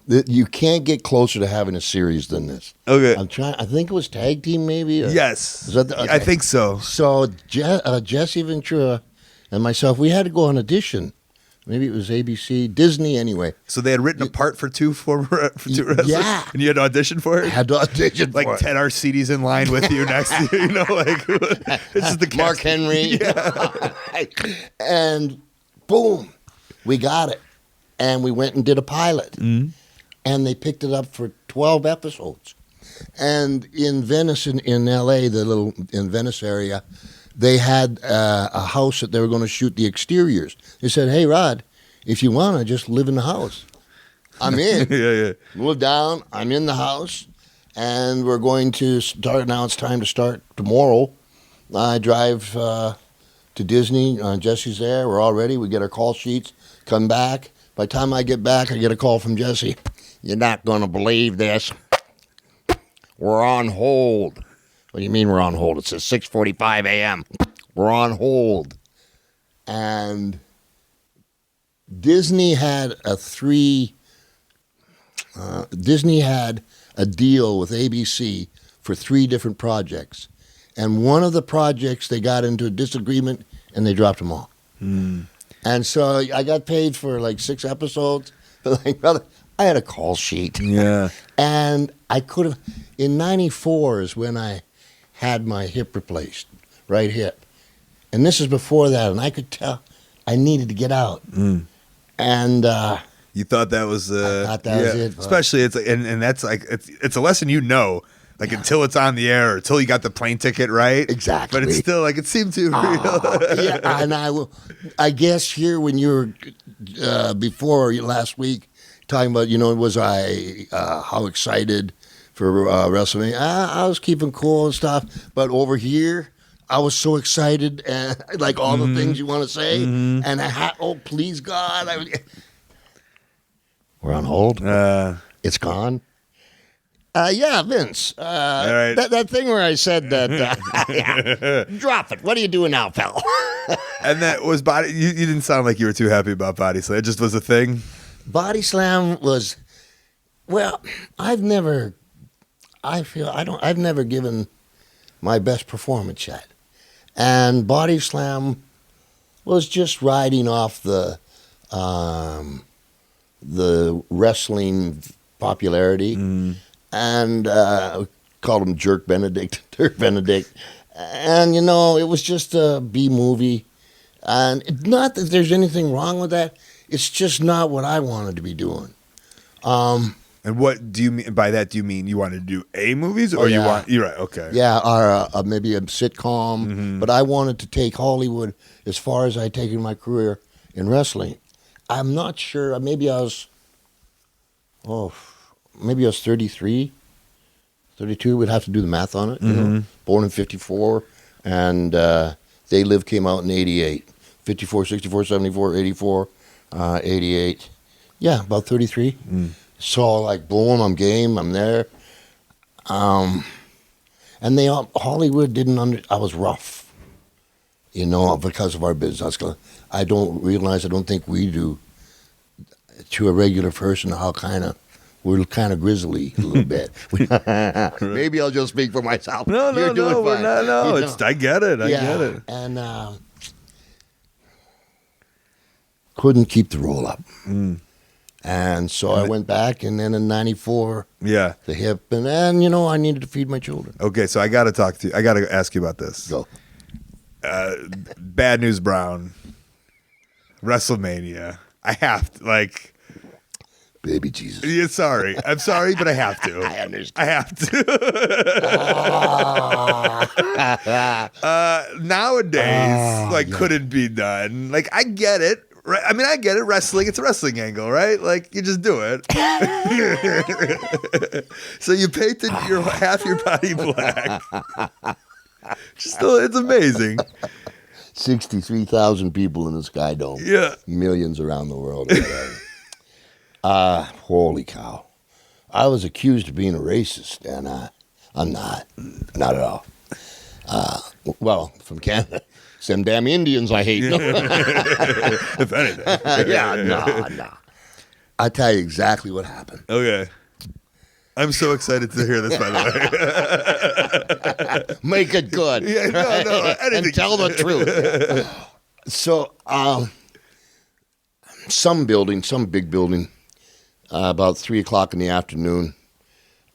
you can't get closer to having a series than this. Okay. I'm trying. I think it was tag team, maybe. Or, Yes. Is that I think so. So Jesse Ventura and myself, we had to go on audition. Maybe it was ABC, Disney, anyway. So they had written a part for two wrestlers, Yeah. and you had to audition for it. I had to audition Like for it. 10 Arcides in line with you next to you, like this is the Mark cast. Henry. And boom, we got it. And we went and did a pilot. Mm-hmm. And they picked it up for 12 episodes. And in Venice, in L.A., in Venice area, they had a house that they were going to shoot the exteriors. They said, hey, Rod, if you want to, just live in the house. I'm in. Yeah. Move down. I'm in the house. And we're going to start. Now it's time to start tomorrow. I drive to Disney. Jesse's there. We're all ready. We get our call sheets. Come back. By the time I get back, I get a call from Jesse. You're not going to believe this. We're on hold. What do you mean we're on hold? It says 6:45 a.m. We're on hold. And Disney had a deal with ABC for 3 different projects. And one of the projects, they got into a disagreement and they dropped them all. And so I got paid for like 6 episodes. But like, brother, I had a call sheet. Yeah. And I could have, in 94 is when I had my hip replaced, right hip. And this is before that, and I could tell I needed to get out. And You thought that was I thought that was it, but- Especially it's like, and that's like it's a lesson like until it's on the air or until you got the plane ticket right. Exactly. But it's still like it seemed too real. yeah, and I guess here when you were before last week talking about, was I how excited for WrestleMania? I was keeping cool and stuff, but over here I was so excited and like all the things you want to say, and I had please God, we're on hold. It's gone. Yeah, Vince. All right. That thing where I said that. Drop it. What are you doing now, pal? And that was body. You didn't sound like you were too happy about Body Slam. It just was a thing. Body Slam was, well, I've never given my best performance yet. And Body Slam was just riding off the wrestling popularity. And called him Dirk Benedict. And, it was just a B movie. And not that there's anything wrong with that. It's just not what I wanted to be doing. And what do you mean by that? Do you mean you want to do movies or yeah. you're right. Okay. Yeah, or maybe a sitcom. But I wanted to take Hollywood as far as I'd taken my career in wrestling. I'm not sure. Maybe I was 33, 32. We'd have to do the math on it. Born in 54. And They Live came out in 88. 54, 64, 74, 84, 88. Yeah, about 33. So like, boom, I'm game, I'm there. And Hollywood didn't I was rough, because of our business. I don't think we do to a regular person we're kind of grizzly a little bit. Maybe I'll just speak for myself. No, You're doing we're fine. not. No, I get it. I get it. And couldn't keep the roll up. And so I went back, and then in 94, Yeah. the hip, and I needed to feed my children. Okay, so I got to talk to you. I got to ask you about this. Go. Bad News Brown, WrestleMania. I have to, Baby Jesus. Yeah, sorry. I'm sorry, but I have to. I understand. I have to. Nowadays, couldn't be done. Like, I get it. Right? I mean, I get it. Wrestling, it's a wrestling angle, right? Like, you just do it. So you painted half your body black. It's amazing. 63,000 people in the Sky Dome. Yeah. Millions around the world. Holy cow. I was accused of being a racist, and I'm not. Not at all. Well, from Canada. Some damn Indians I hate. If anything. No. I'll tell you exactly what happened. Okay. I'm so excited to hear this, by the way. Make it good. Yeah, no, anything. And tell the truth. So, some big building, about 3 o'clock in the afternoon.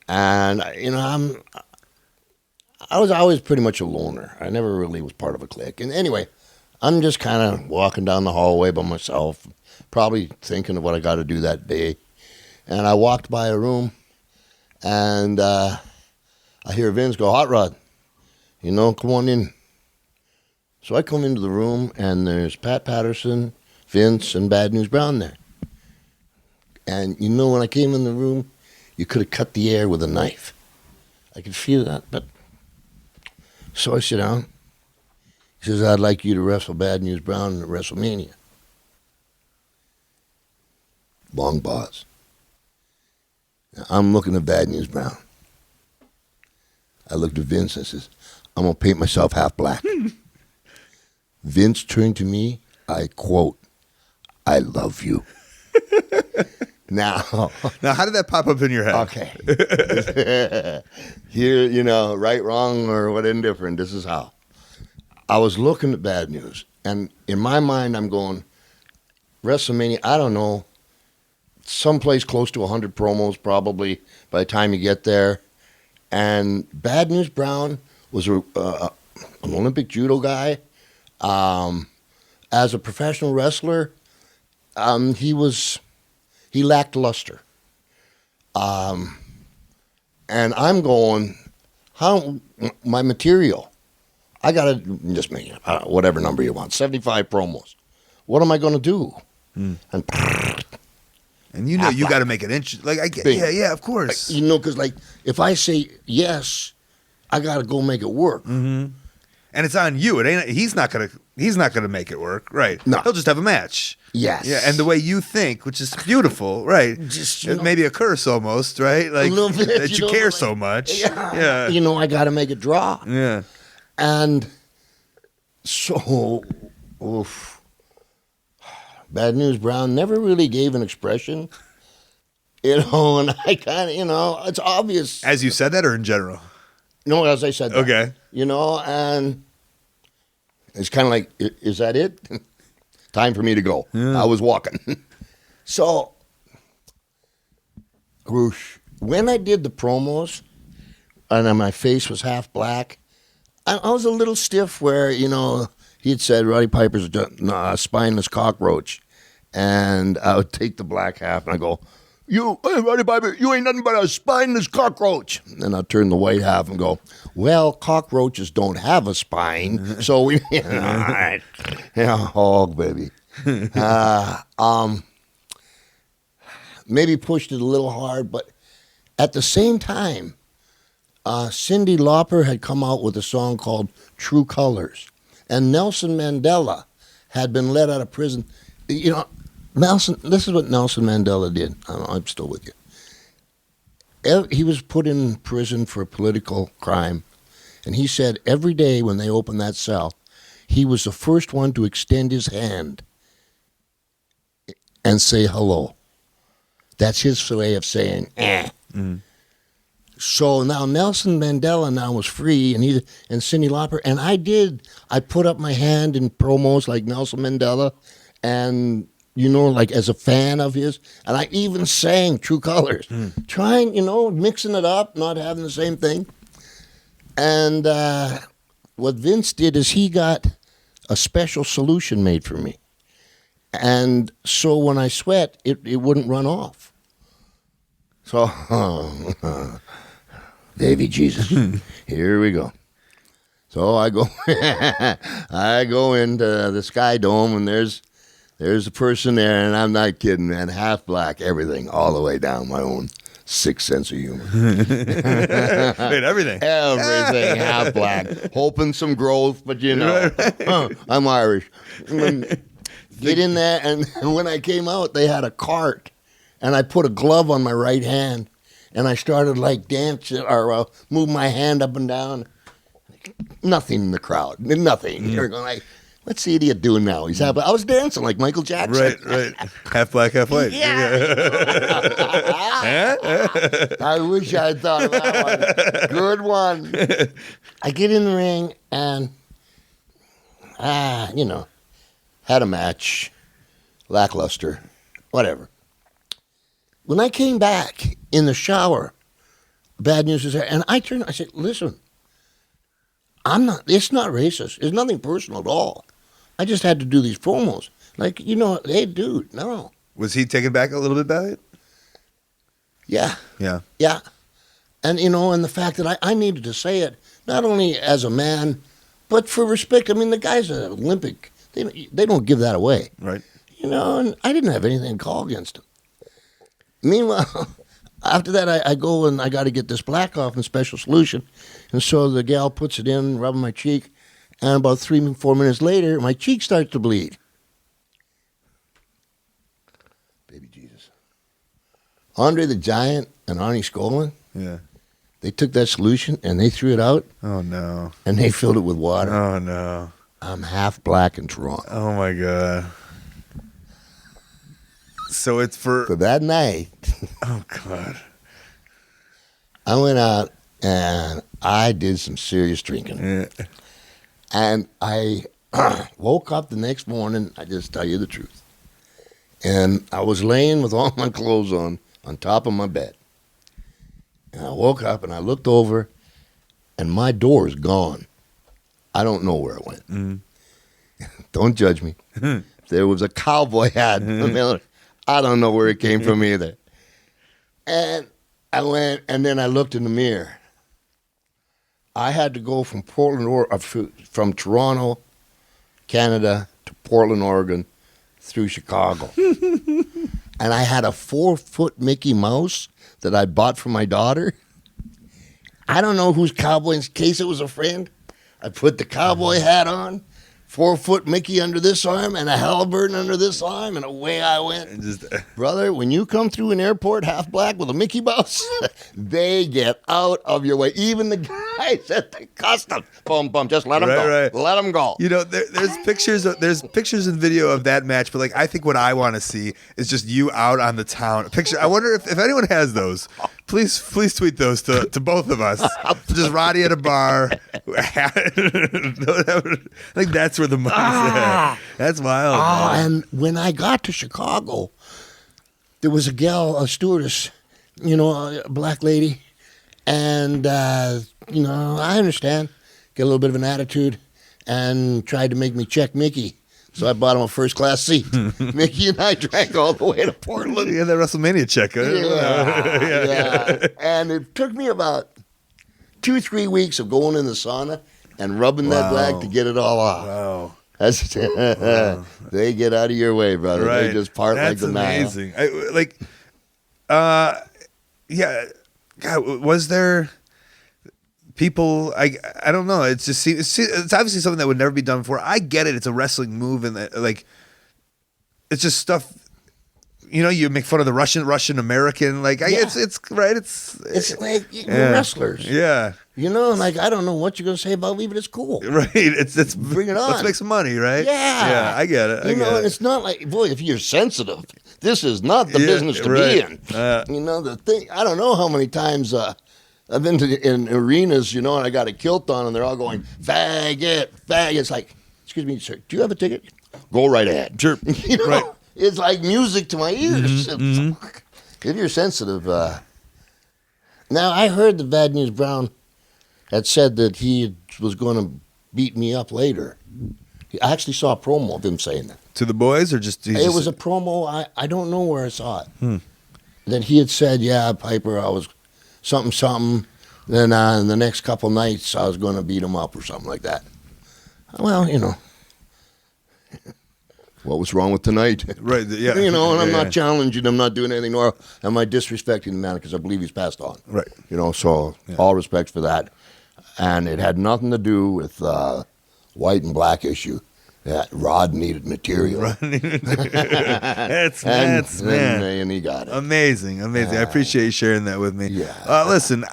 And, I was always pretty much a loner. I never really was part of a clique. And anyway, I'm just kind of walking down the hallway by myself, probably thinking of what I got to do that day. And I walked by a room, and I hear Vince go, "Hot Rod, come on in." So I come into the room, and there's Pat Patterson, Vince, and Bad News Brown there. And when I came in the room, you could have cut the air with a knife. I could feel that, but... So I sit down. He says, "I'd like you to wrestle Bad News Brown at WrestleMania." Long pause. Now, I'm looking at Bad News Brown. I looked at Vince and says, "I'm going to paint myself half black." Vince turned to me. I quote, "I love you." Now, how did that pop up in your head? Okay. Here, right, wrong, or what, indifferent. This is how. I was looking at Bad News, and in my mind, I'm going, WrestleMania, I don't know, someplace close to 100 promos probably by the time you get there. And Bad News Brown was an Olympic judo guy. As a professional wrestler, he lacked luster. And I'm going, my material, I got to just make whatever number you want, 75 promos. What am I going to do? And you got to make it interesting. Like, yeah, of course. Because if I say yes, I got to go make it work. Mm-hmm. And it's on you. It ain't. He's not gonna make it work, right? No. He'll just have a match. Yes. Yeah, and the way you think, which is beautiful, right? Just maybe a curse almost, right? Like a little bit, that you care so much. Yeah. I got to make it draw. Yeah. And so, Bad News Brown never really gave an expression, and I kind of, it's obvious. As you said that, or in general? No, as I said that. Okay. And it's kind of like, is that it? Time for me to go. Yeah. I was walking. So, when I did the promos, and my face was half black, I was a little stiff where, he had said Roddy Piper's a spineless cockroach. And I would take the black half and I go, "Hey, Roddy Piper, you ain't nothing but a spineless cockroach." And I'd turn the white half and go, "Well, cockroaches don't have a spine, so we, all right, hog, baby." Maybe pushed it a little hard, but at the same time, Cyndi Lauper had come out with a song called "True Colors," and Nelson Mandela had been let out of prison. This is what Nelson Mandela did. I'm still with you. He was put in prison for a political crime, and he said every day when they opened that cell, he was the first one to extend his hand and say hello. That's his way of saying, eh. Mm. So now Nelson Mandela now was free, and Cyndi Lauper, and I put up my hand in promos like Nelson Mandela, and like as a fan of his, and I even sang True Colors, trying, mixing it up, not having the same thing. And what Vince did is he got a special solution made for me. And so when I sweat, it wouldn't run off. So, baby Jesus, here we go. So I go, I go into the Sky Dome, and there's a person there, and I'm not kidding, man. Half black, everything, all the way down. My own sick sense of humor. Wait, everything. Everything half black, hoping some growth, but I'm Irish. Get in there, and when I came out, they had a cart, and I put a glove on my right hand, and I started like dancing or move my hand up and down. Nothing in the crowd, nothing. They're going like, "What's the idiot doing now?" He's half black. I was dancing like Michael Jackson. Right. Half black, half white. Yeah. I wish I had thought of that one. Good one. I get in the ring and, had a match, lackluster, whatever. When I came back in the shower, bad news was there, and I turned, I said, "Listen, it's not racist. It's nothing personal at all. I just had to do these promos." Like, hey, dude, no. Was he taken back a little bit by it? Yeah. Yeah. Yeah. And, and the fact that I needed to say it, not only as a man, but for respect. I mean, the guy's an Olympic. They don't give that away. Right. And I didn't have anything to call against him. Meanwhile, after that, I go and I got to get this black off in Special Solution. And so the gal puts it in, rubbing my cheek. And about 3-4 minutes later, my cheek starts to bleed. Baby Jesus. Andre the Giant and Arnie Skolin, Yeah. they took that solution and they threw it out. Oh, no. And they filled it with water. Oh, no. I'm half black and Toronto. Oh, my God. So it's for that night, oh, God. I went out and I did some serious drinking. Yeah. And I woke up the next morning, I just tell you the truth. And I was laying with all my clothes on top of my bed. And I woke up and I looked over and my door is gone. I don't know where it went. Mm-hmm. Don't judge me. There was a cowboy hat in the middle. I don't know where it came from either. And I went, and then I looked in the mirror. I had to go from from Toronto, Canada, to Portland, Oregon, through Chicago. And I had a 4-foot Mickey Mouse that I bought for my daughter. I don't know whose cowboy, in case it was a friend. I put the cowboy hat on, 4-foot Mickey under this arm, and a Halliburton under this arm, and away I went. Brother, when you come through an airport half black with a Mickey Mouse, they get out of your way. Even the guys at the customs, boom, just let them go. Right. Let them go. There's pictures and video of that match, but I think what I want to see is just you out on the town. I wonder if anyone has those. Please tweet those to both of us. Just Roddy at a bar. I think that's where the money's at. That's wild. And when I got to Chicago, there was a stewardess, a black lady. And, I understand. Get a little bit of an attitude and tried to make me check Mickey. So I bought him a first-class seat. Mickey and I drank all the way to Portland. Yeah, that WrestleMania check. Yeah. And it took me about 2-3 weeks of going in the sauna and rubbing that black to get it all off. Wow. Wow. They get out of your way, brother. Right. They just part That's like the Nile. amazing. Yeah. God, was there people? I don't know. It's just it's obviously something that would never be done before. I get it. It's a wrestling move, and it's just stuff. You make fun of the Russian American. It's right. It's like we're wrestlers. Yeah. I don't know what you're gonna say about me, but it's cool. Right. It's bring it on. Let's make some money, right? Yeah. Yeah. I get it. And it's not like, boy, if you're sensitive, this is not the business to be in. The thing. I don't know how many times I've been in arenas, and I got a kilt on, and they're all going faggot. It's like, excuse me, sir, do you have a ticket? Go right ahead. Sure. Right. It's like music to my ears. Mm-hmm. If you're sensitive. Now, I heard that Bad News Brown had said that he was going to beat me up later. I actually saw a promo of him saying that. To the boys, or just? It was a promo. I don't know where I saw it. that he had said, yeah, Piper, I was something. Then in the next couple nights, I was going to beat him up or something like that. Well, what was wrong with tonight? Right, yeah. And I'm Yeah. not challenging, I'm not doing anything, nor am I disrespecting the man because I believe he's passed on. Right. So all respect for that. And it had nothing to do with white and black issue. That Rod needed material. That's and man. And he got it. Amazing. I appreciate you sharing that with me. Yeah. Listen,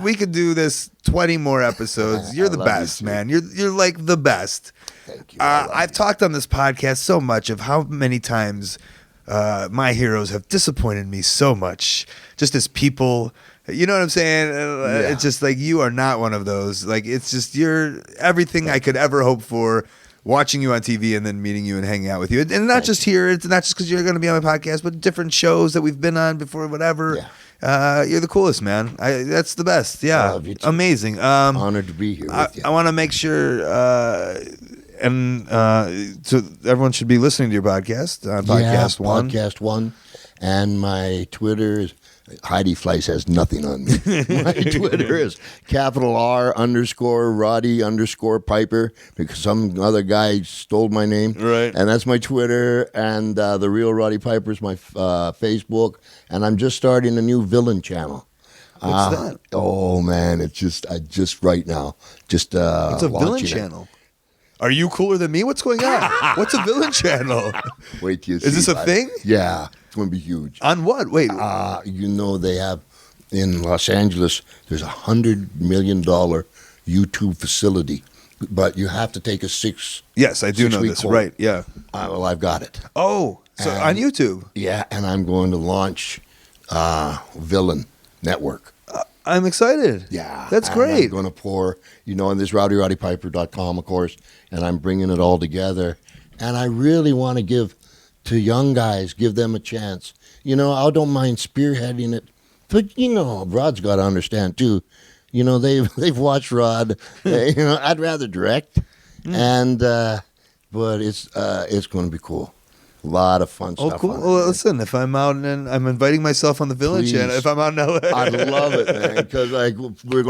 we could do this 20 more episodes. You're the love you best, too. man. You're like the best. Thank you. I've talked on this podcast so much of how many times my heroes have disappointed me so much, just as people. You know what I'm saying? It's just like you are not one of those. Like it's just you're everything I could ever hope for. Watching you on TV and then meeting you and hanging out with you, and not just here. It's not just because you're going to be on my podcast, but different shows that we've been on before. Whatever. Yeah. You're the coolest, man. That's the best. Yeah. Love you too. Amazing. Honored to be here with you. I want to make sure, so everyone should be listening to your podcast on Podcast One. Podcast One, and my Twitter is Heidi Fleiss has nothing on me. My Twitter is _Roddy_Piper because some other guy stole my name. Right. And that's my Twitter, and the real Roddy Piper is my Facebook, and I'm just starting a new villain channel. What's that? Oh man, I just right now It's a villain launching it. channel. Are you cooler than me? What's going on? What's a villain channel? Wait till you see. Is this a bud. thing? Yeah, it's going to be huge. On what? Wait. They have in Los Angeles. There's $100 million YouTube facility, but you have to take a yes, I do know 6-week this. course. Right. Yeah. Well, I've got it. Oh, so on YouTube. Yeah, and I'm going to launch Villain Network. I'm excited. Yeah, That's and great. I'm going to pour, on this RowdyRoddyPiper.com, of course, and I'm bringing it all together. And I really want to give to young guys, give them a chance. I don't mind spearheading it, but Rod's got to understand too. They've watched Rod. I'd rather direct, and but it's going to be cool. A lot of fun Oh, stuff. cool. on it, Well, man. listen, if I'm out and I'm inviting myself on the Villain Please. channel, if I'm out in LA. I'd love it, man, because we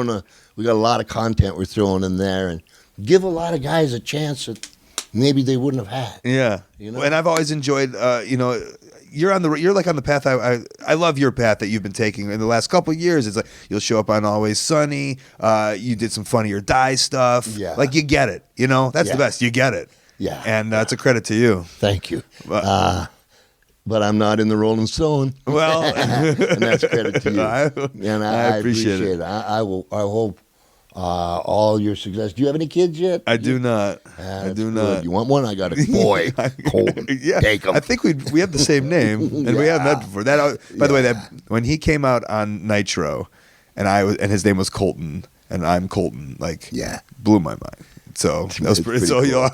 got a lot of content we're throwing in there, and give a lot of guys a chance that maybe they wouldn't have had. Yeah. And I've always enjoyed, you're like on the path. I love your path that you've been taking in the last couple of years. It's like you'll show up on Always Sunny. You did some Funny or Die stuff. Yeah. Like you get it. That's the Yeah. best. You get it. Yeah. And it's a credit to you. Thank you. But- But I'm not in the Rolling Stone. Well, and that's credit to you. And I appreciate it. I hope all your success. Do you have any kids yet? I do not. I That's do good. not. You want one? I got a boy. Colton. Yeah, Take him. I think we have the same name, and we have met before. By the way, that when he came out on Nitro, and his name was Colton, and I'm Colton, blew my mind. So that was pretty. So cool.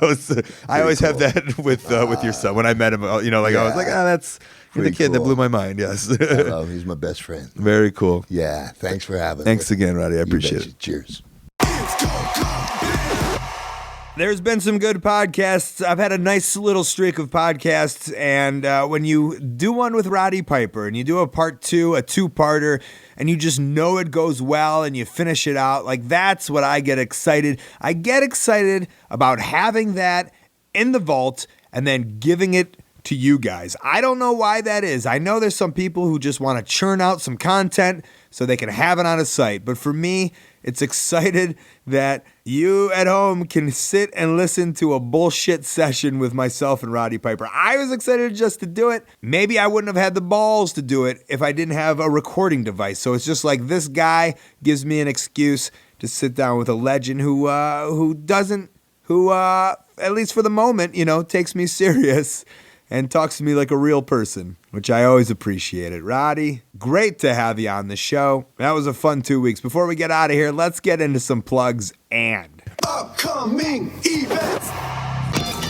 I always have cool. that with your son. When I met him, I was like, that's the Pretty kid that cool. blew my mind. Yes, I love him. He's my best friend. very cool. Yeah. Thanks for having me. Thanks again, Roddy. I You appreciate betcha. it. Cheers. It's Colt Cabana. There's been some good podcasts. I've had a nice little streak of podcasts, and when you do one with Roddy Piper and you do a part two, a two-parter, and you just know it goes well and you finish it out, like that's what I get excited. I get excited about having that in the vault and then giving it to you guys. I don't know why that is. I know there's some people who just want to churn out some content so they can have it on a site. But for me, it's excited that you at home can sit and listen to a bullshit session with myself and Roddy Piper. I was excited just to do it. Maybe I wouldn't have had the balls to do it if I didn't have a recording device. So it's just like this guy gives me an excuse to sit down with a legend who at least for the moment, takes me serious and talks to me like a real person, which I always appreciated. Roddy, great to have you on the show. That was a fun 2 weeks. Before we get out of here, let's get into some plugs and... Upcoming events.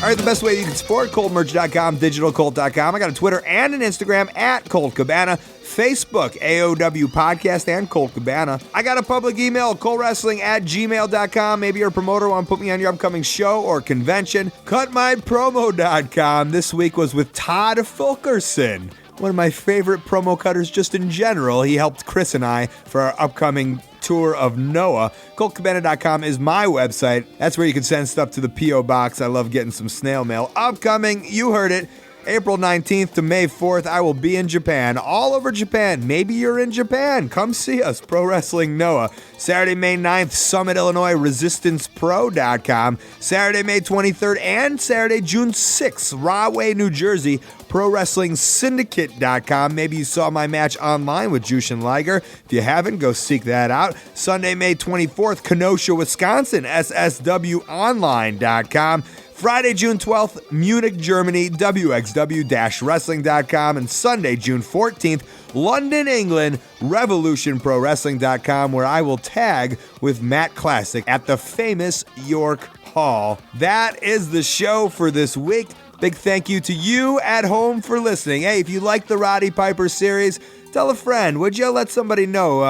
All right, the best way you can support, ColtMerch.com, DigitalColt.com. I got a Twitter and an Instagram at Colt Cabana, Facebook, AOW Podcast, and Colt Cabana. I got a public email, ColtWrestling@gmail.com. Maybe you're a promoter want to put me on your upcoming show or convention. CutMyPromo.com. This week was with Todd Fulkerson. one of my favorite promo cutters just in general. He helped Chris and I for our upcoming tour of Noah. ColtCabana.com is my website. That's where you can send stuff to the P.O. Box. I love getting some snail mail. Upcoming, you heard it, April 19th to May 4th, I will be in Japan, all over Japan. Maybe you're in Japan. Come see us, Pro Wrestling Noah. Saturday, May 9th, Summit, Illinois, ResistancePro.com. Saturday, May 23rd, and Saturday, June 6th, Rahway, New Jersey, ProWrestlingSyndicate.com. Maybe you saw my match online with Jushin Liger. If you haven't, go seek that out. Sunday, May 24th, Kenosha, Wisconsin, SSWOnline.com. Friday, June 12th, Munich, Germany, WXW-wrestling.com. And Sunday, June 14th, London, England, RevolutionProWrestling.com, where I will tag with Matt Classic at the famous York Hall. That is the show for this week. Big thank you to you at home for listening. Hey, if you like the Roddy Piper series, tell a friend, would you? Let somebody know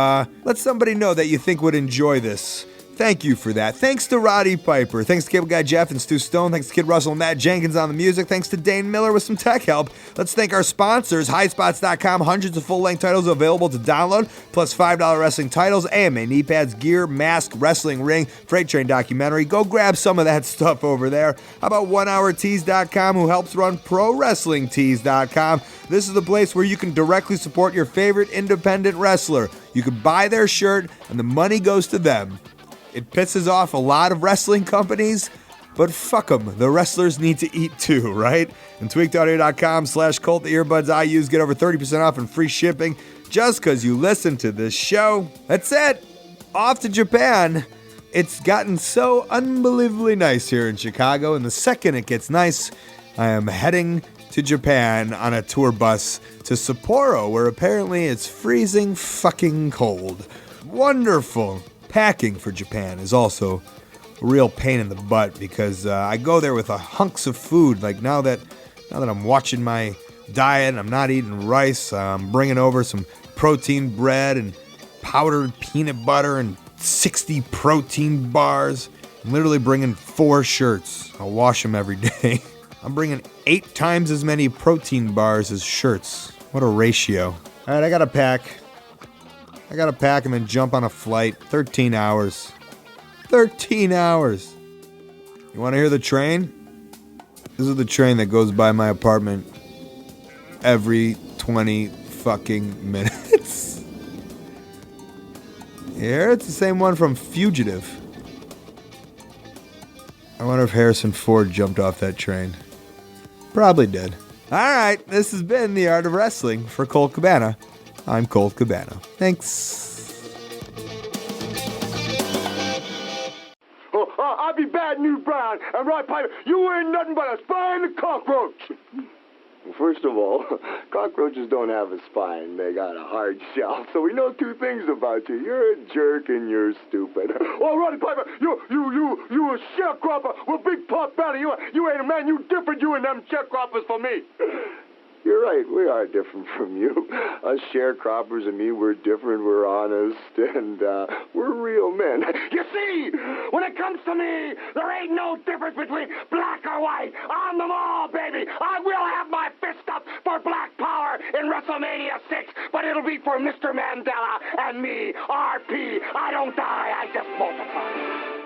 that you think would enjoy this. Thank you for that. Thanks to Roddy Piper. Thanks to Cable Guy Jeff and Stu Stone. Thanks to Kid Russell and Matt Jenkins on the music. Thanks to Dane Miller with some tech help. Let's thank our sponsors, highspots.com. Hundreds of full-length titles available to download, plus $5 wrestling titles, AMA knee pads, gear, mask, wrestling ring, freight train documentary. Go grab some of that stuff over there. How about OneHourTees.com, who helps run ProWrestlingTees.com. This is the place where you can directly support your favorite independent wrestler. You can buy their shirt, and the money goes to them. It pisses off a lot of wrestling companies, but fuck them. The wrestlers need to eat too, right? And tweakedaudio.com/Colt, the earbuds I use, get over 30% off and free shipping just because you listen to this show. That's it. Off to Japan. It's gotten so unbelievably nice here in Chicago, and the second it gets nice, I am heading to Japan on a tour bus to Sapporo, where apparently it's freezing fucking cold. Wonderful. Packing for Japan is also a real pain in the butt because I go there with hunks of food. Like now that I'm watching my diet and I'm not eating rice, I'm bringing over some protein bread and powdered peanut butter and 60 protein bars. I'm literally bringing 4 shirts. I'll wash them every day. I'm bringing 8 times as many protein bars as shirts. What a ratio. All right, I gotta pack and then jump on a flight. 13 hours. 13 hours. You want to hear the train? This is the train that goes by my apartment every 20 fucking minutes. Here, it's the same one from Fugitive. I wonder if Harrison Ford jumped off that train. Probably did. All right, this has been The Art of Wrestling for Colt Cabana. I'm Colt Cabana. Thanks. I'll be Bad News Brown, and Rod Piper, you ain't nothing but a spine and cockroach. First of all, cockroaches don't have a spine. They got a hard shell. So we know 2 things about you. You're a jerk and you're stupid. Oh, Roddy Piper, you a sharecropper with big pot belly. You ain't a man. You different, you and them sharecroppers for me. You're right, we are different from you. Us sharecroppers and me, we're different, we're honest, and we're real men. You see, when it comes to me, there ain't no difference between black or white. I'm them all, baby. I will have my fist up for black power in WrestleMania 6, but it'll be for Mr. Mandela and me, RP. I don't die, I just multiply.